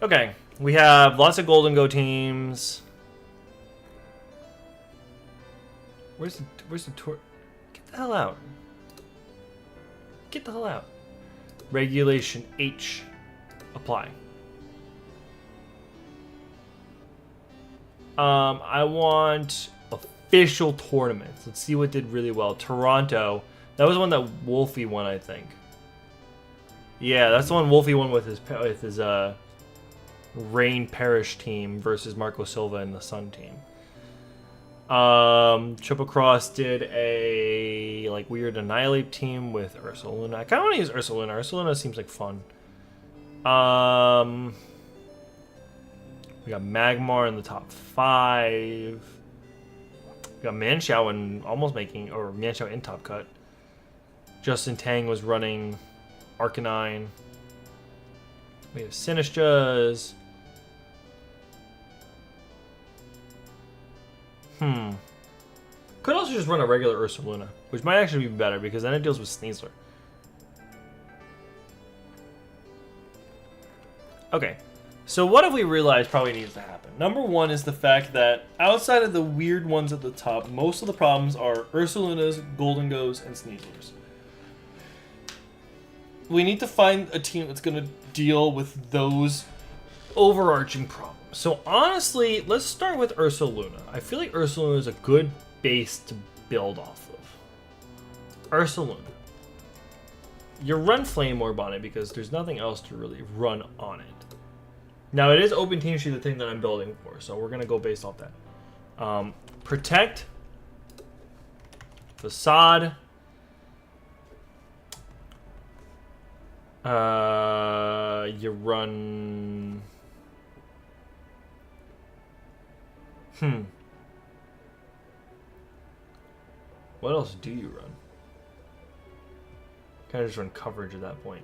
Okay. We have lots of Golden Go teams. Where's the tour? Get the hell out. Get the hell out. Regulation H. Apply. I want official tournaments. Let's see what did really well. Toronto. That was the one that Wolfie won, I think. Yeah, that's the one Wolfie won with his Rain Parish team versus Marco Silva and the Sun team. Triple Cross did a like weird Annihilate team with Ursaluna. I kind of want to use Ursaluna. Ursaluna seems like fun. We got Magmar in the top 5. We got Manchow and almost making, or Manchow in top cut. Justin Tang was running Arcanine. We have Sinistras. Could also just run a regular Ursaluna, which might actually be better because then it deals with Sneasler. Okay, so what have we realized probably needs to happen? Number one is the fact that outside of the weird ones at the top, most of the problems are Ursalunas, Golden Goes, and Sneaslers. We need to find a team that's going to deal with those overarching problems. So honestly, let's start with Ursaluna. I feel like Ursaluna is a good base to build off of. Ursaluna. You run Flame Orb on it because there's nothing else to really run on it. Now it is Open Team Sheet, the thing that I'm building for, so we're going to go based off that. Protect. Facade. You run... What else do you run? Kind of just run coverage at that point.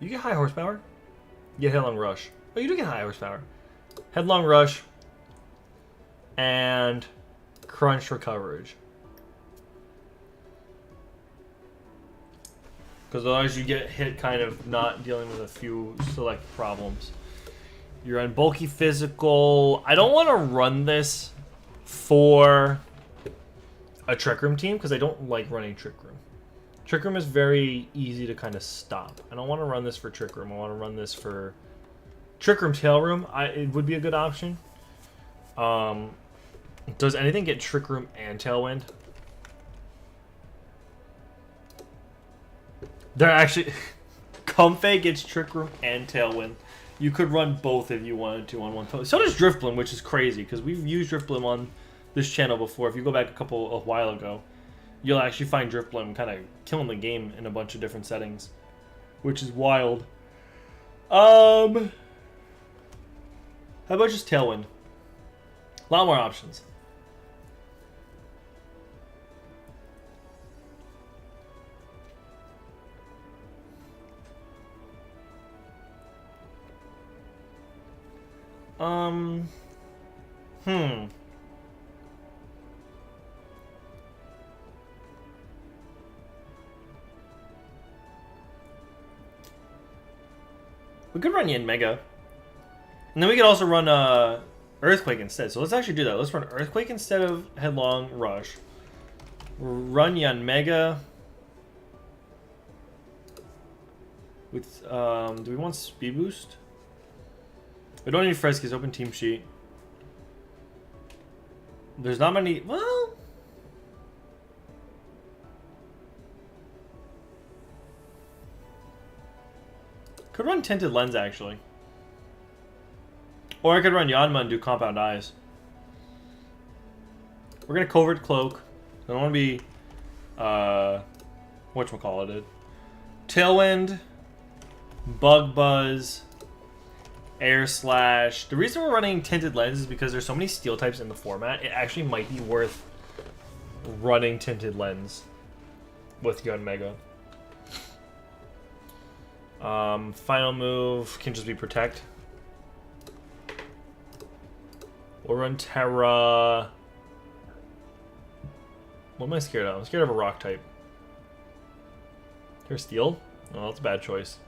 You get high horsepower? You get Headlong Rush. Oh, you do get high horsepower. Headlong Rush and Crunch for coverage. Because otherwise you get hit kind of not dealing with a few select problems. You're on Bulky Physical. I don't want to run this for a Trick Room team because I don't like running Trick Room. Trick Room is very easy to kind of stop. I don't want to run this for Trick Room. I want to run this for Trick Room, Tail Room. It would be a good option. Does anything get Trick Room and Tailwind? They're actually... Comfey gets Trick Room and Tailwind. You could run both if you wanted to on one post. So does Drifblim, which is crazy, because we've used Drifblim on this channel before. If you go back a while ago, you'll actually find Drifblim kind of killing the game in a bunch of different settings, which is wild. How about just Tailwind? A lot more options. We could run Yanmega. And then we could also run Earthquake instead. So let's actually do that. Let's run Earthquake instead of Headlong Rush. Run Yanmega. With, do we want Speed Boost? We don't need Fresky's Open Team Sheet. There's not many... Well... Could run Tinted Lens, actually. Or I could run Yanma and do Compound Eyes. We're going to Covert Cloak. I don't want to be... whatchamacallit. Tailwind. Bug Buzz. Air Slash. The reason we're running Tinted Lens is because there's so many steel types in the format. It actually might be worth running Tinted Lens. with Gun Mega. Final move can just be Protect. We'll run Terra. What am I scared of? I'm scared of a Rock type. Terra Steel? Oh, that's a bad choice.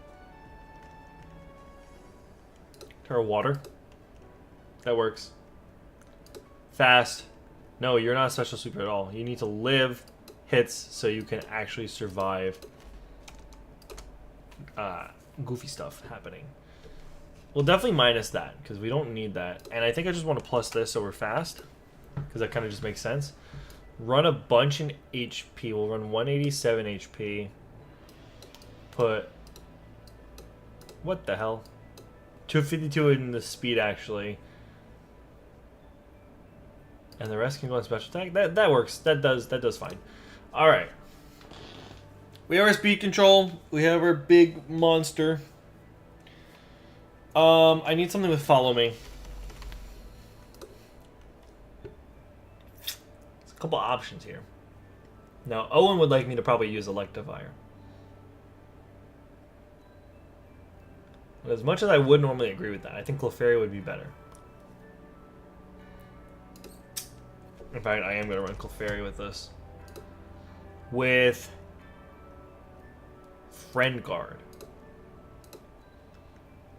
Terra Water. That works. Fast. No, you're not a special super at all. You need to live hits so you can actually survive goofy stuff happening. We'll definitely minus that because we don't need that. And I think I just want to plus this so we're fast because that kind of just makes sense. Run a bunch in HP. We'll run 187 HP. Put... What the hell? 252 in the speed, actually. And the rest can go on special attack? That works. That does fine. Alright. We have our speed control. We have our big monster. I need something with Follow Me. There's a couple options here. Now, Owen would like me to probably use Electivire. But as much as I would normally agree with that, I think Clefairy would be better. In fact, I am going to run Clefairy with this. With Friend Guard.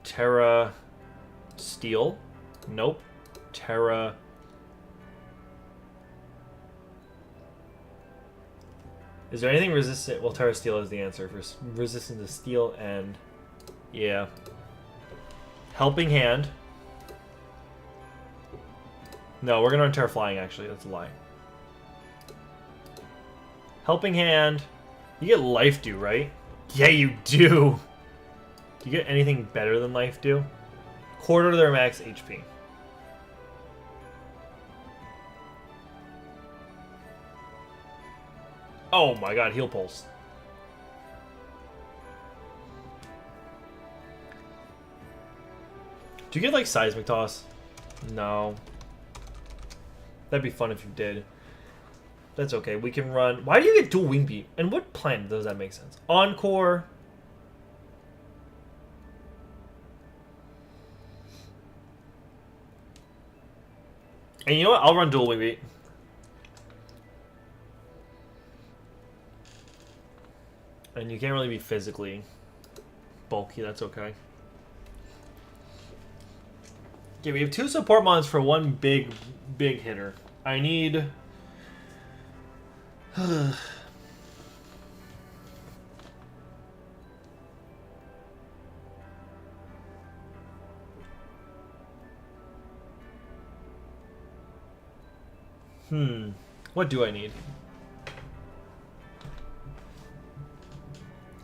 Terra Steel? Nope. Terra... Is there anything resistant? Well, Terra Steel is the answer for resistant to Steel and... Yeah. Helping Hand. No, we're going to run Terra Flying, actually. That's a lie. Helping Hand. You get Life Dew, right? Yeah, you do. Do you get anything better than Life Dew? Quarter to their max HP. Oh my god, Heal Pulse. Do you get, like, Seismic Toss? No. That'd be fun if you did. That's okay. We can run... Why do you get Dual Wing Beat? And what plan does that make sense? Encore. And you know what? I'll run Dual Wing Beat. And you can't really be physically bulky. That's okay. Okay, we have 2 support mons for one big hitter. I need... What do I need?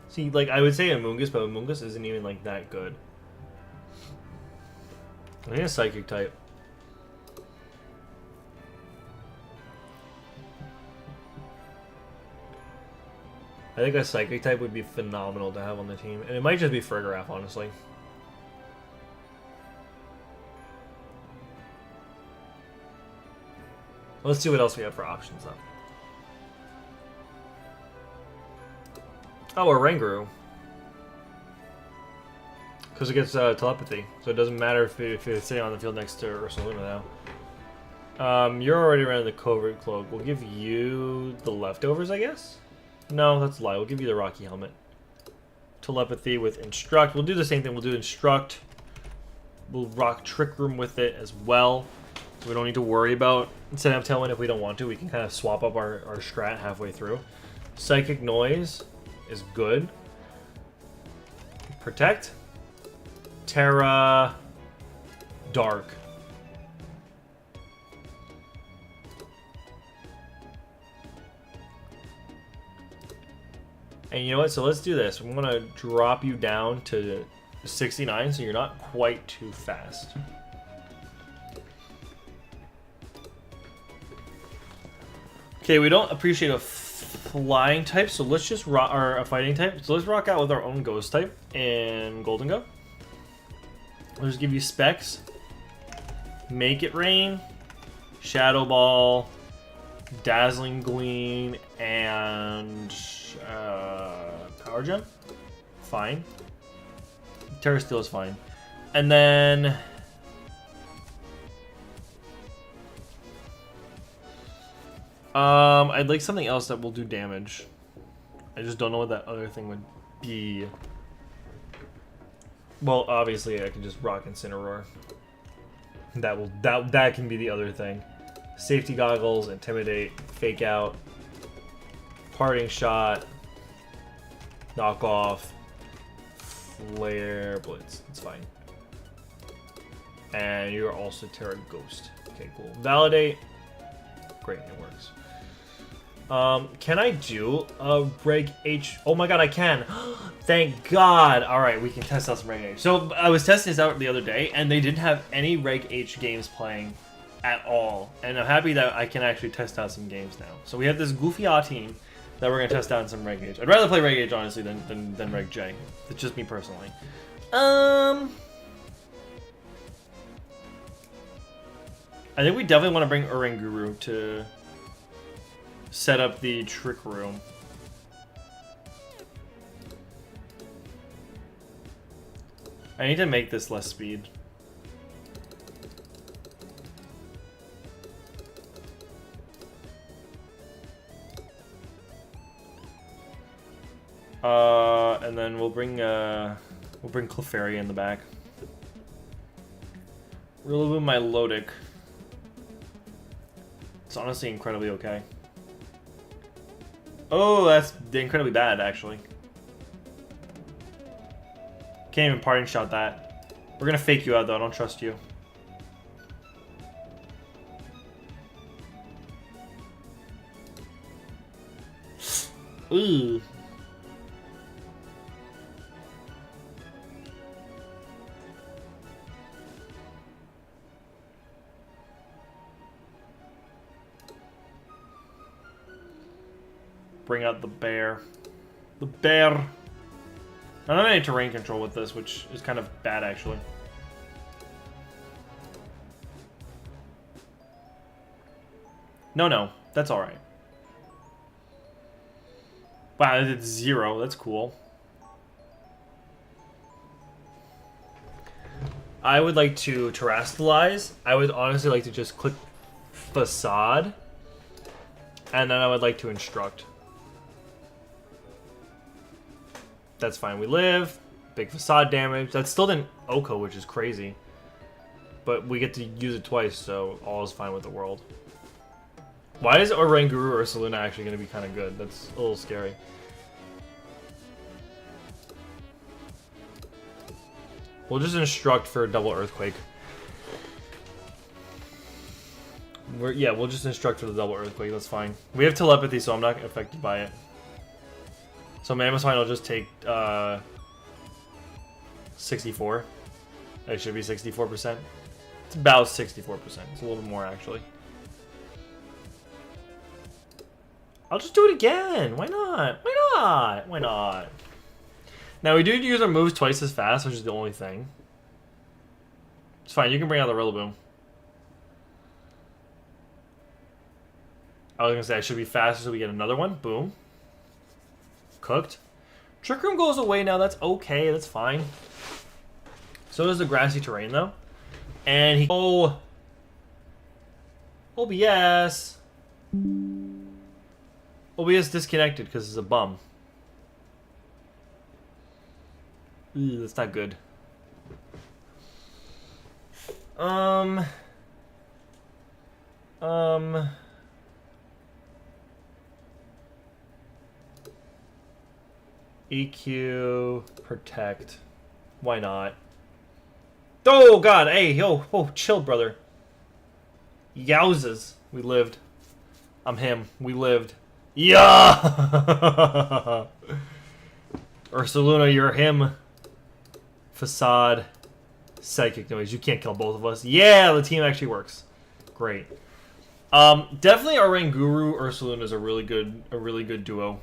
See, like, I would say Amoonguss, but Amoonguss isn't even, like, that good. I need a Psychic type. I think a Psychic type would be phenomenal to have on the team. And it might just be Farigiraf, honestly. Let's see what else we have for options, though. Oh, a Ranguru. Because it gets telepathy. So it doesn't matter if it's sitting on the field next to Ursaluna now. You're already running the Covert Cloak. We'll give you the leftovers, I guess? No, that's a lie. We'll give you the Rocky Helmet. Telepathy with Instruct. We'll do the same thing. We'll do Instruct. We'll rock Trick Room with it as well. So we don't need to worry about setting up Tailwind if we don't want to. We can kind of swap up our strat halfway through. Psychic Noise is good. Protect. Terra. Dark. And you know what? So let's do this. I'm going to drop you down to 69 so you're not quite too fast. Okay, we don't appreciate a flying type, so let's just rock, or a fighting type. So let's rock out with our own ghost type and Golden Go. I'll just give you specs. Make It Rain, Shadow Ball, Dazzling Gleam, and Power Gem. Fine. Terra Steel is fine. And then... I'd like something else that will do damage. I just don't know what that other thing would be. Well, obviously I can just rock Incineroar. That can be the other thing. Safety Goggles, Intimidate, Fake Out, Parting Shot, Knock Off, Flare Blitz. It's fine. And you're also Terra Ghost. Okay, cool. Validate. Great, it works. Can I do a Reg H? Oh my god, I can! Thank god! Alright, we can test out some Reg H. So, I was testing this out the other day, and they didn't have any Reg H games playing at all. And I'm happy that I can actually test out some games now. So we have this goofy team that we're going to test out in some Reg H. I'd rather play Reg H, honestly, than Reg J. It's just me personally. I think we definitely want to bring Oranguru to set up the Trick Room. I need to make this less speed. And then we'll bring Clefairy in the back. Rillaboom, my Milotic. It's honestly incredibly okay. Oh, that's incredibly bad, actually. Can't even Parting Shot that. We're gonna fake you out, though. I don't trust you. Ooh. Bring out the bear. The bear. I don't have any terrain control with this, which is kind of bad, actually. No. That's alright. Wow, I did 0. That's cool. I would like to terrestrialize. I would honestly like to just click Facade. And then I would like to instruct. That's fine. We live. Big facade damage. That still didn't Oko, which is crazy. But we get to use it twice, so all is fine with the world. Why is Oranguru or Ursaluna actually going to be kind of good? That's a little scary. We'll just instruct for a double Earthquake. We'll just instruct for the double Earthquake. That's fine. We have telepathy, so I'm not affected by it. So Mamoswine will just take 64. It should be 64%. It's about 64%. It's a little bit more, actually. I'll just do it again. Why not? Why not? Why not? Now, we do use our moves twice as fast, which is the only thing. It's fine. You can bring out the Rillaboom. I was going to say I should be faster so we get another one. Boom. Cooked. Trick Room goes away now. That's okay. That's fine. So does the grassy terrain, though. And he... Oh. OBS. OBS disconnected because it's a bum. Ooh, that's not good. EQ, protect. Why not? Oh god, hey, yo, oh, chill, brother. Yowzas. We lived. I'm him. We lived. Yeah! Ursaluna, you're him. Facade. Psychic noise. You can't kill both of us. Yeah, the team actually works. Great. Definitely Oranguru Ursaluna is a really good duo.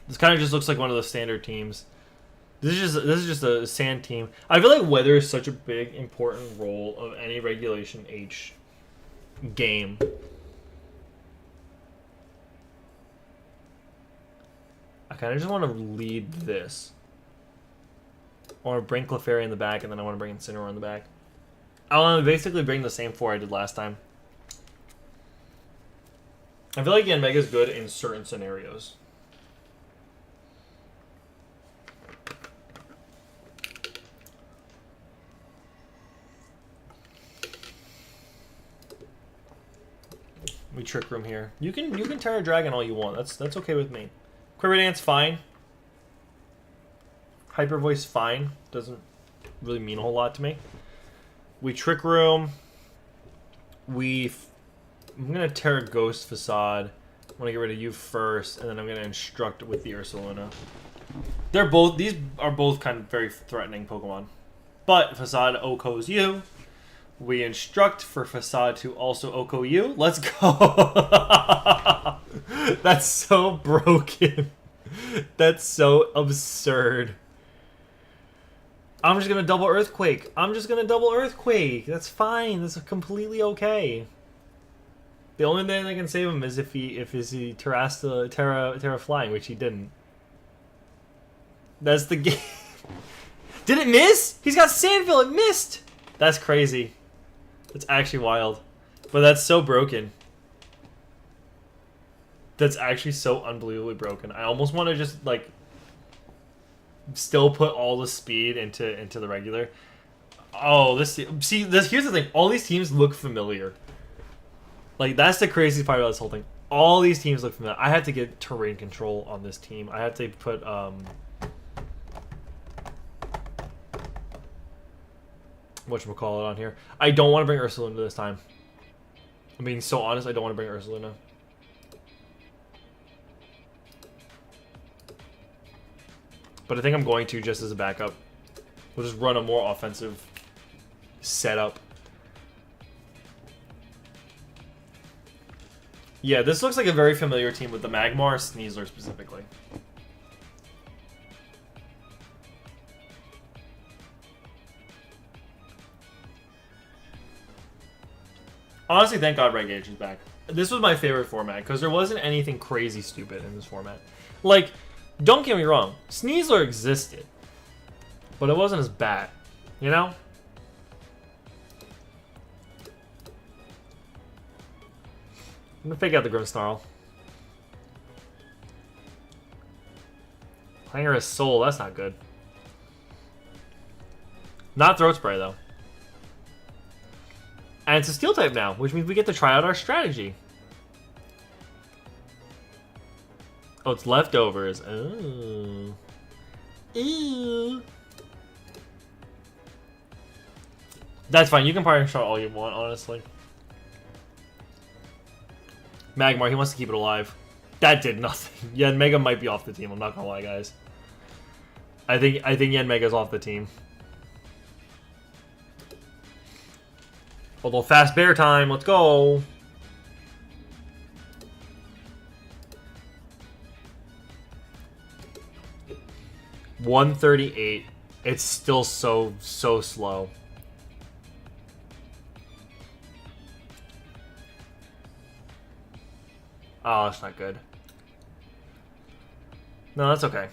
This kind of just looks like one of the standard teams. This is just a sand team. I feel like weather is such a big important role of any Regulation H game. kind of just want to lead this. I want to bring Clefairy in the back, and then I want to bring Incineroar in the back. I want to basically bring the same 4 I did last time. I feel like Yanmega's good in certain scenarios. We Trick Room here. You can Terra Dragon all you want. That's okay with me. Quiver Dance, fine. Hyper Voice, fine. Doesn't really mean a whole lot to me. We Trick Room. I'm gonna Terra Ghost Facade. I'm gonna get rid of you first, and then I'm gonna Instruct with the Ursaluna. These are both kind of very threatening Pokemon. But Facade OHKOs you. We Instruct for Facade to also OHKO you. Let's go. That's so broken. That's so absurd. I'm just gonna double Earthquake. That's fine. That's completely okay. The only thing that can save him is if he Terra Flying, which he didn't. That's the game. Did it miss? He's got Sandville. It missed. That's crazy. That's actually wild. But that's so broken. That's actually so unbelievably broken. I almost want to just like still put all the speed into the regular. Oh, here's the thing. All these teams look familiar. Like, that's the crazy part about this whole thing. All these teams look familiar. I had to get terrain control on this team. I had to put whatchamacallit on here. I don't want to bring Ursaluna this time. I'm being so honest, I don't want to bring Ursaluna. But I think I'm going to just as a backup. We'll just run a more offensive setup. Yeah, this looks like a very familiar team with the Magmar, Sneasler specifically. Honestly, thank God Regage is back. This was my favorite format, because there wasn't anything crazy stupid in this format. Like, don't get me wrong, Sneasler existed, but it wasn't as bad, you know? I'm gonna fake out the Grimmsnarl. Clangorous Soul, that's not good. Not Throat Spray, though. And it's a Steel type now, which means we get to try out our strategy. Oh, it's Leftovers. Oh. Ew. That's fine. You can Fire Shot all you want, honestly. Magmar, he wants to keep it alive. That did nothing. Yanmega might be off the team. I'm not gonna lie, guys. I think Yanmega's off the team. Although fast bear time, let's go. $138. It's still so slow. Oh, that's not good. No, that's okay.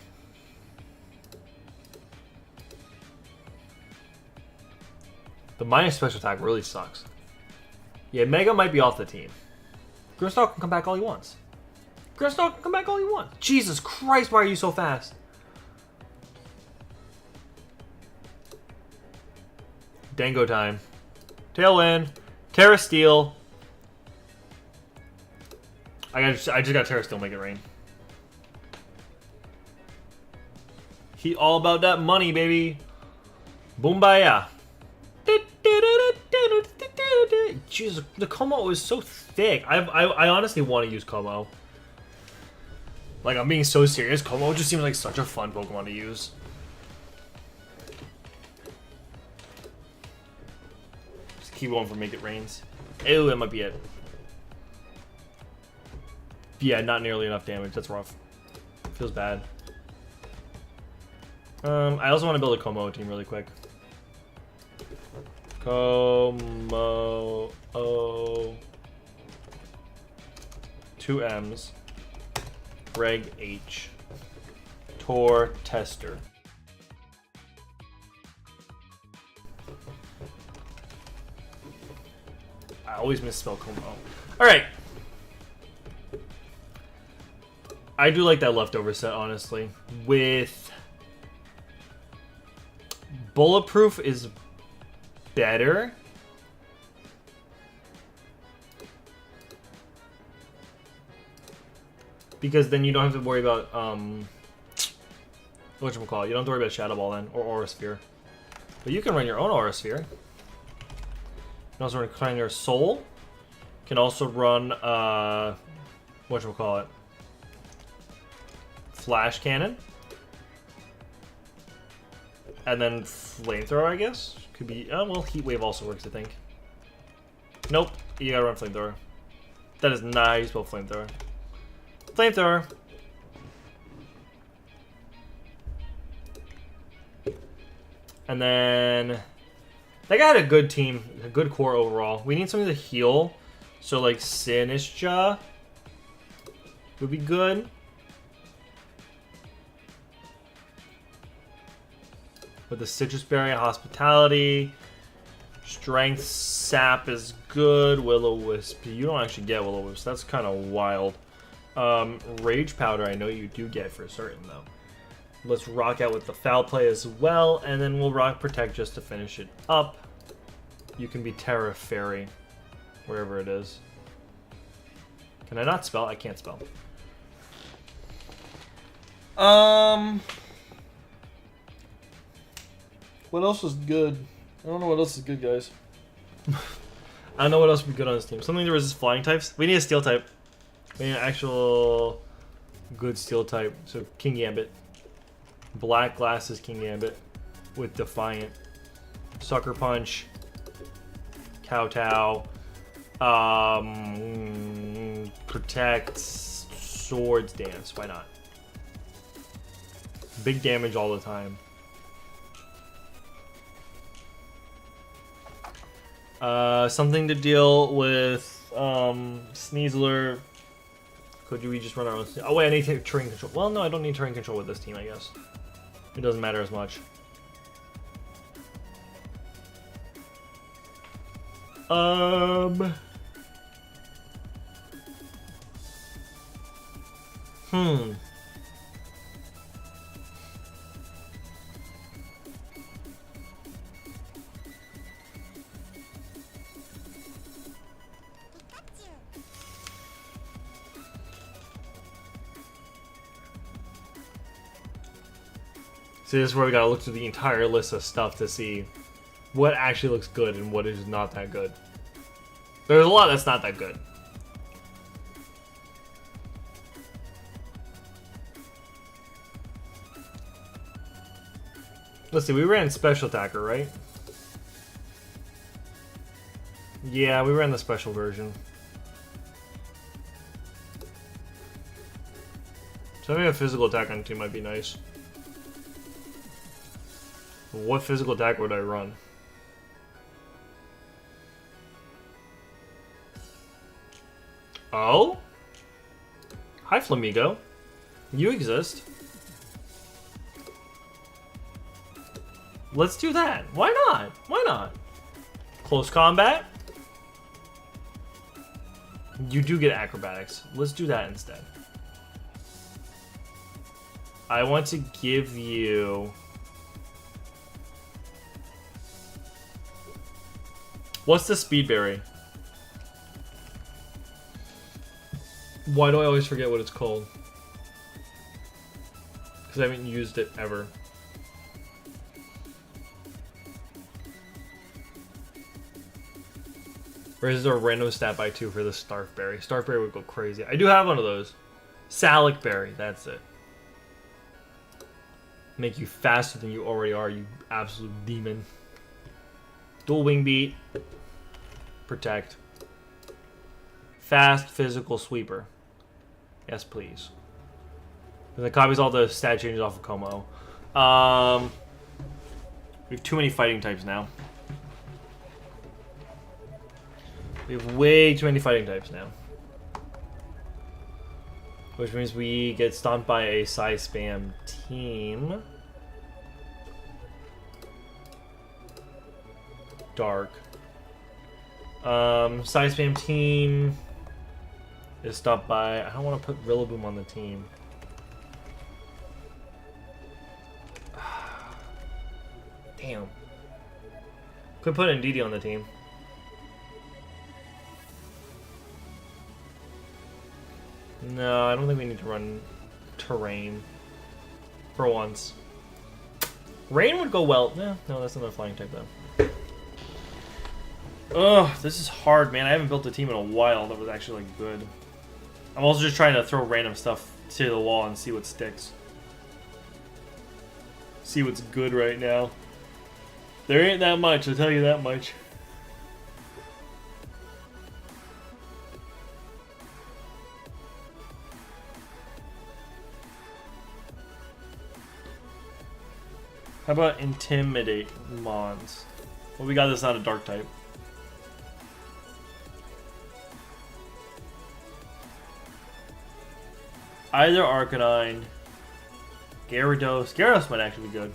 The minus special attack really sucks. Yeah, Mega might be off the team. Grimmsnarl can come back all he wants. Grimmsnarl can come back all he wants. Jesus Christ, why are you so fast? Dango time. Tailwind. Terra Steel. I just got Terra Steel, make it rain. He all about that money, baby. Boombaya. Jesus, the Como is so thick. I honestly want to use Como. Like, I'm being so serious. Como just seems like such a fun Pokemon to use. Just keep going for Make It Rains. Ew, that might be it. Yeah, not nearly enough damage. That's rough. Feels bad. I also want to build a Como team really quick. Como. Oh. 2 M's. Reg H. Tortester. I always misspell Como. Alright. I do like that leftover set, honestly. With Bulletproof is better. Because then you don't have to worry about, whatchamacallit, you don't have to worry about Shadow Ball then, or Aura Sphere. But you can run your own Aura Sphere. You can also run Clangor Soul. You can also run, whatchamacallit, Flash Cannon. And then Flamethrower, I guess? Could be, well, Heat Wave also works, I think. Nope, you gotta run Flamethrower. That is not how you spell Flamethrower. Flamethrower. And then that guy had a good team, a good core overall. We need something to heal, so like Sinistcha would be good. With the Citrus Berry, Hospitality, Strength, Sap is good. Will-O-Wisp, you don't actually get Will-O-Wisp. That's kind of wild. Rage Powder, I know you do get for certain though. Let's rock out with the Foul Play as well, and then we'll rock Protect just to finish it up. You can be Terra Fairy, wherever it is. Can I not spell? I can't spell. What else is good? I don't know what else is good, guys. I don't know what else would be good on this team. Something to resist flying types. We need a steel type. We need an actual good steel type. So King Gambit. Black Glasses King Gambit with Defiant. Sucker Punch. Kowtow. Protect. Swords Dance. Why not? Big damage all the time. Something to deal with Sneasler. Could we just run our own? Oh wait, I need terrain control. Well, no, I don't need terrain control with this team, I guess. It doesn't matter as much. See, this is where we gotta look through the entire list of stuff to see what actually looks good and what is not that good. There's a lot that's not that good. Let's see, we ran Special Attacker, right? Yeah, we ran the special version. So having a physical attack on the team might be nice. What physical attack would I run? Oh? Hi, Flamigo. You exist. Let's do that. Why not? Why not? Close combat? You do get acrobatics. Let's do that instead. I want to give you... What's the speed berry? Why do I always forget what it's called? Because I haven't used it ever. Or is there a random stat by 2 for the Starfberry? Starfberry would go crazy. I do have one of those. Salic Berry, that's it. Make you faster than you already are, you absolute demon. Dual Wing Beat. Protect. Fast Physical Sweeper. Yes, please. And that copies all the stat changes off of Como. We have too many fighting types now. We have way too many fighting types now. Which means we get stomped by a Psy Spam team. Dark. Psy Spam team is stopped by... I don't want to put Rillaboom on the team. Damn. Could put Indeedee on the team. No, I don't think we need to run Terrain. For once. Rain would go well. No, that's another flying type though. Ugh, this is hard, man. I haven't built a team in a while that was actually like good. I'm also just trying to throw random stuff to the wall and see what sticks. See what's good right now. There ain't that much, I'll tell you that much. How about Intimidate Mons? Well, we got this not a dark type. Either Arcanine, Gyarados. Gyarados might actually be good.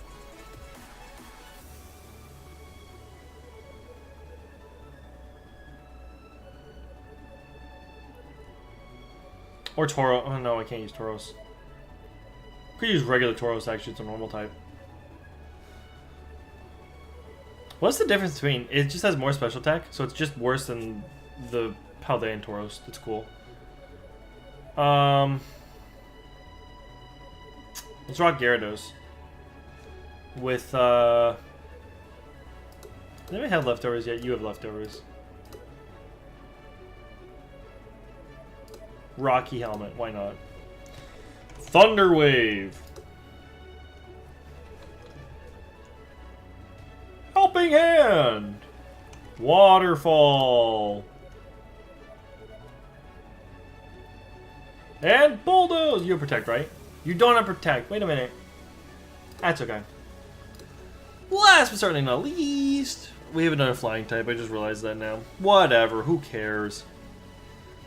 Or Tauros. Oh no, I can't use Tauros. Could use regular Tauros actually, it's a normal type. What's the difference between... It just has more special attack, so it's just worse than the Paldean Tauros. That's cool. Let's rock Gyarados. With, Does anybody have leftovers yet? You have leftovers. Rocky Helmet, why not? Thunder Wave! Helping Hand! Waterfall! And Bulldoze! You have Protect, right? You don't have Protect. Wait a minute. That's okay. Last but certainly not least, we have another flying type. I just realized that now. Whatever. Who cares?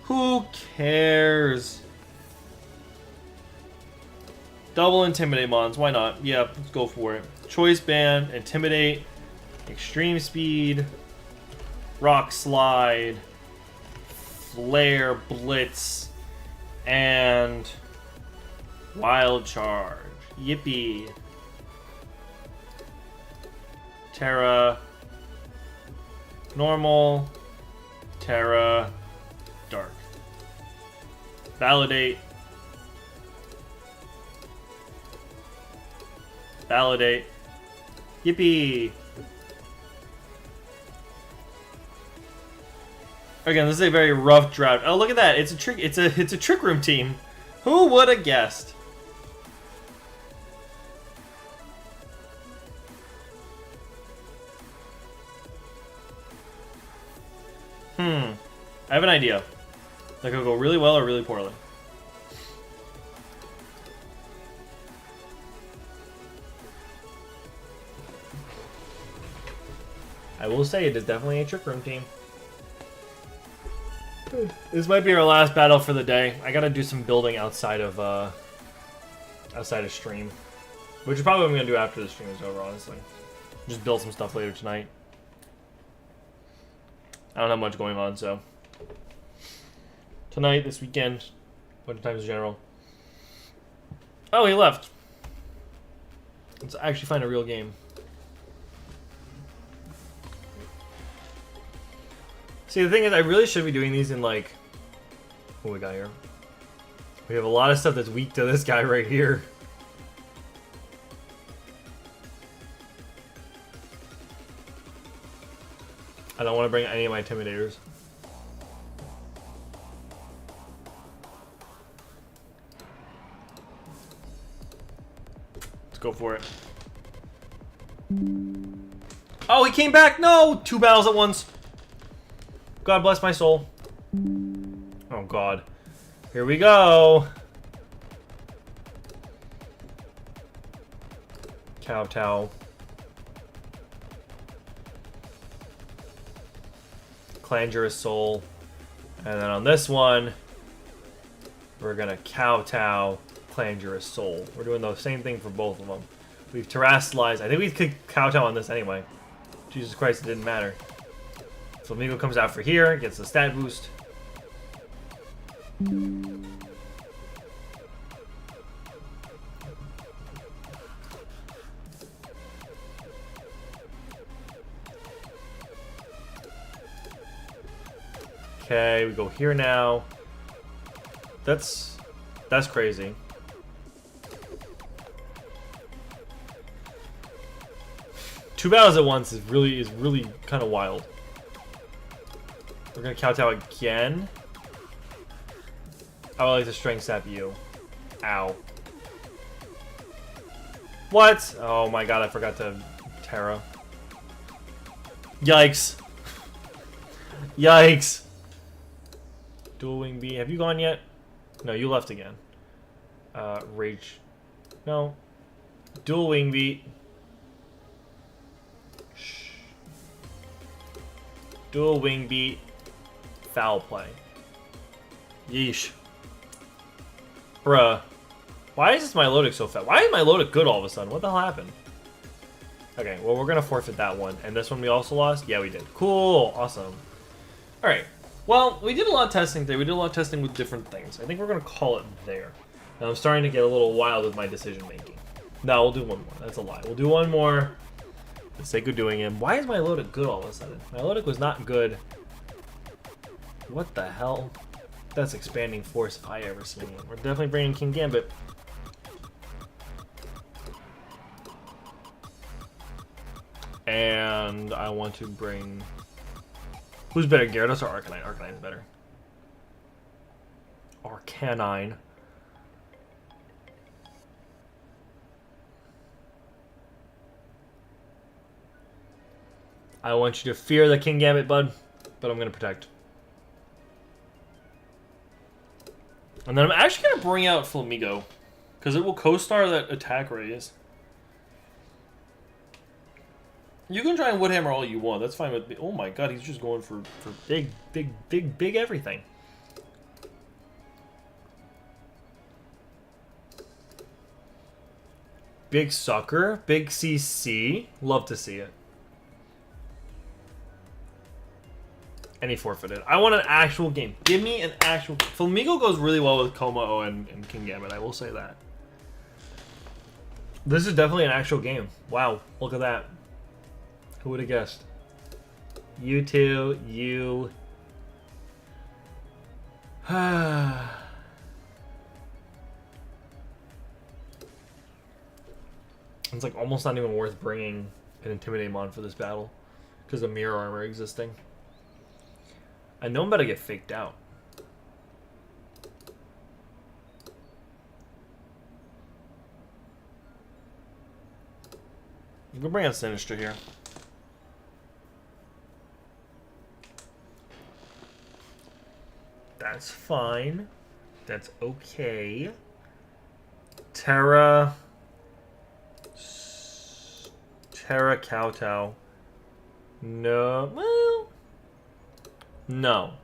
Who cares? Double Intimidate Mons. Why not? Yeah, let's go for it. Choice Band, Intimidate, Extreme Speed, Rock Slide, Flare, Blitz, and Wild Charge. Yippee. Terra. Normal. Terra. Dark. Validate. Validate. Yippee. Again, this is a very rough draft. Oh, look at that! It's a trick. It's a Trick Room team. Who would have guessed? I have an idea. That could go really well or really poorly. I will say it is definitely a Trick Room team. This might be our last battle for the day. I gotta do some building outside of stream, which is probably what I'm gonna do after the stream is over. Honestly, just build some stuff later tonight. I don't have much going on, so tonight, this weekend, bunch of times in general. Oh, he left. Let's actually find a real game. See, the thing is, I really should be doing these in, like... What we got here? We have a lot of stuff that's weak to this guy right here. I don't want to bring any of my Intimidators. Let's go for it. Oh, he came back! No! 2 battles at once. God bless my soul. Oh god. Here we go. Kowtow. Clangerous Soul. And then on this one, We're gonna kowtow Clandurus Soul. We're doing the same thing for both of them. We've terrestrialized. I think we could kowtow on this anyway. Jesus Christ, it didn't matter. Flamingo comes out for here, gets the stat boost. Okay, we go here now. That's crazy. Two battles at once is really kind of wild. We're gonna kowtow again. I would like to strength sap you. Ow. What? Oh my god, I forgot to Terra. Yikes. Yikes. Dual Wing B. Have you gone yet? No, you left again. Rage. No. Dual Wing B. Shh. Dual Wing Beat. Foul play. Yeesh. Bruh. Why is this Milotic so fat? Why is Milotic good all of a sudden? What the hell happened? Okay, well, we're going to forfeit that one. And this one we also lost? Yeah, we did. Cool. Awesome. Alright. Well, we did a lot of testing today. We did a lot of testing with different things. I think we're going to call it there. And I'm starting to get a little wild with my decision making. No, we'll do one more. That's a lie. We'll do one more. For the sake of doing him. Why is Milotic good all of a sudden? Milotic was not good. What the hell? That's expanding force if I ever seen it. We're definitely bringing King Gambit. And I want to bring... Who's better, Gyarados or Arcanine? Arcanine's better. Arcanine. I want you to fear the King Gambit, bud. But I'm going to protect. And then I'm actually going to bring out Flamigo. Because it will co-star that attack raise. You can try and Woodhammer all you want. That's fine with me. Oh my god, he's just going for big everything. Big sucker. Big CC. Love to see it. And he forfeited. I want an actual game. Give me an actual... Flamigo goes really well with Como and King Gambit, I will say that. This is definitely an actual game. Wow, look at that. Who would have guessed? You two, you... It's like almost not even worth bringing an Intimidate Mon for this battle. Because of Mirror Armor existing. I know I'm about to get faked out. You can bring out Sinister here. That's fine. That's okay. Terra Kowtow. No. Well. No.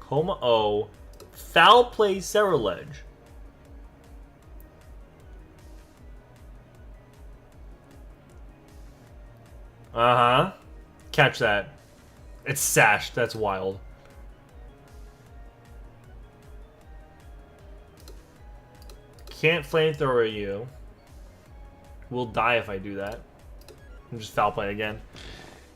Coma O. Foul play Ceruledge. Uh-huh. Catch that. It's sashed. That's wild. Can't flamethrower you. Will die if I do that. I'm just foul play again.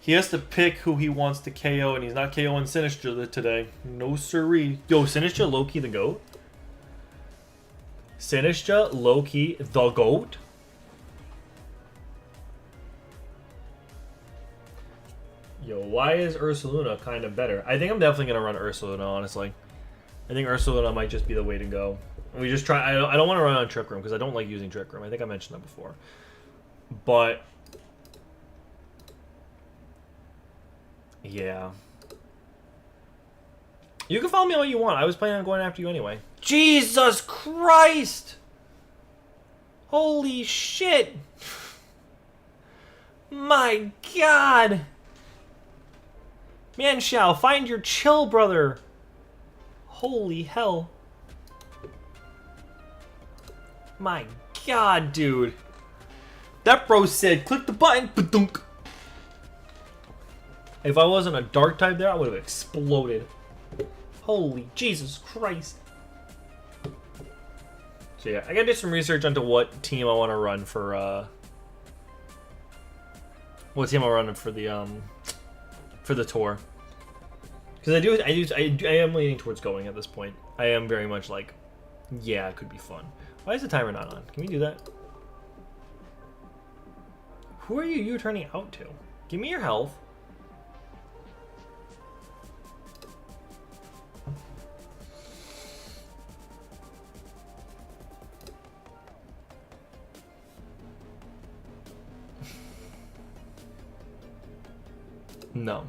He has to pick who he wants to KO, and he's not KOing Sinister today. No siree. Yo, Sinister low-key the GOAT? Sinister low-key the GOAT? Yo, why is Ursaluna kind of better? I think I'm definitely going to run Ursaluna, honestly. I think Ursaluna might just be the way to go. We just try... I don't want to run on Trick Room, because I don't like using Trick Room. I think I mentioned that before. But... yeah. You can follow me all you want. I was planning on going after you anyway. Jesus Christ! Holy shit! My God! Man Shao, find your chill, brother! Holy hell. My god, dude. That bro said, click the button. Ba-dunk. If I wasn't a dark type there, I would have exploded. Holy Jesus Christ. So yeah, I gotta do some research onto what team I want to run for, what team I'm running for the tour. Because I am leaning towards going at this point. I am very much like, yeah, it could be fun. Why is the timer not on? Can we do that? Who are you turning out to? Give me your health. No.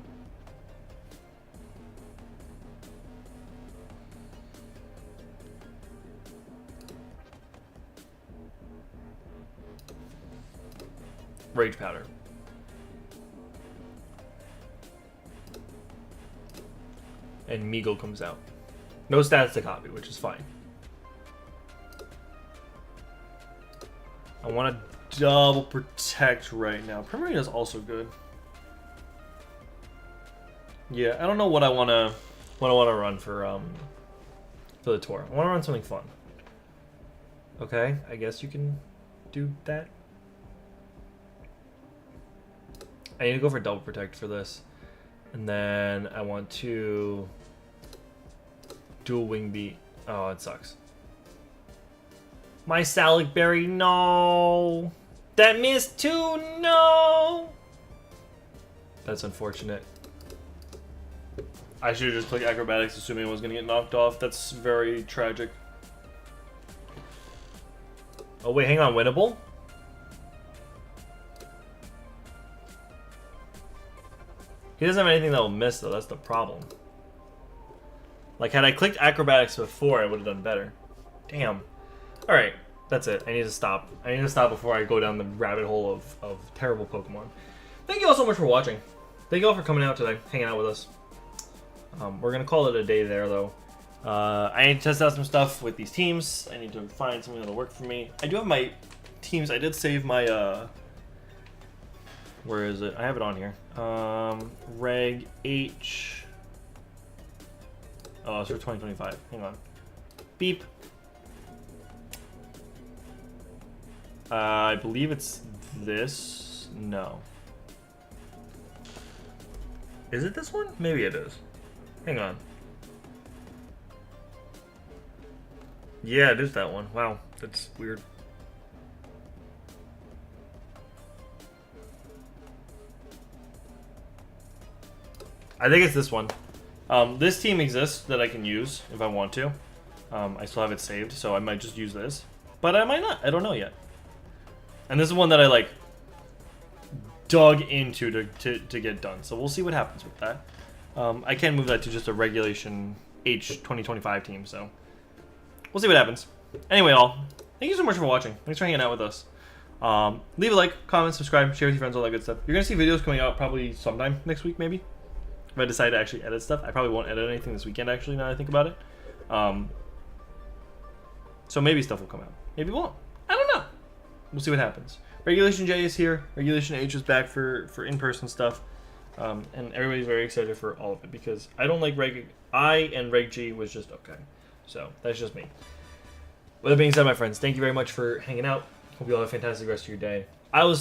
Rage Powder. And Meagle comes out. No stats to copy, which is fine. I want to double protect right now. Primarina is also good. Yeah, I don't know what I want to run for the tour. I want to run something fun. Okay, I guess you can do that. I need to go for double protect for this. And then I want to dual wing beat. Oh, it sucks. My Salic Berry, no. That missed too, no. That's unfortunate. I should have just played Acrobatics assuming I was going to get knocked off. That's very tragic. Oh wait, hang on, winnable? He doesn't have anything that will miss though, that's the problem. Like had I clicked Acrobatics before, I would have done better. Damn. Alright, that's it. I need to stop. I need to stop before I go down the rabbit hole of terrible Pokemon. Thank you all so much for watching. Thank you all for coming out today, hanging out with us. We're going to call it a day there, though. I need to test out some stuff with these teams. I need to find something that'll work for me. I do have my teams. I did save my, where is it? I have it on here. Reg H. Oh, it's for 2025. Hang on. Beep. I believe it's this. No. Is it this one? Maybe it is. Hang on. Yeah, it is that one. Wow, that's weird. I think it's this one. This team exists that I can use if I want to. I still have it saved, so I might just use this. But I might not. I don't know yet. And this is one that I, like, dug into to get done. So we'll see what happens with that. I can move that to just a regulation H 2025 team, so we'll see what happens. Anyway, all, thank you so much for watching. Thanks for hanging out with us. Leave a like, comment, subscribe, share with your friends, all that good stuff. You're going to see videos coming out probably sometime next week, maybe. If I decide to actually edit stuff. I probably won't edit anything this weekend, actually, now that I think about it. So maybe stuff will come out. Maybe it won't. I don't know. We'll see what happens. Regulation J is here. Regulation H is back for in-person stuff. And everybody's very excited for all of it because I don't like Reg I and Reg G was just okay. So that's just me. With that being said, my friends, thank you very much for hanging out. Hope you all have a fantastic rest of your day. I will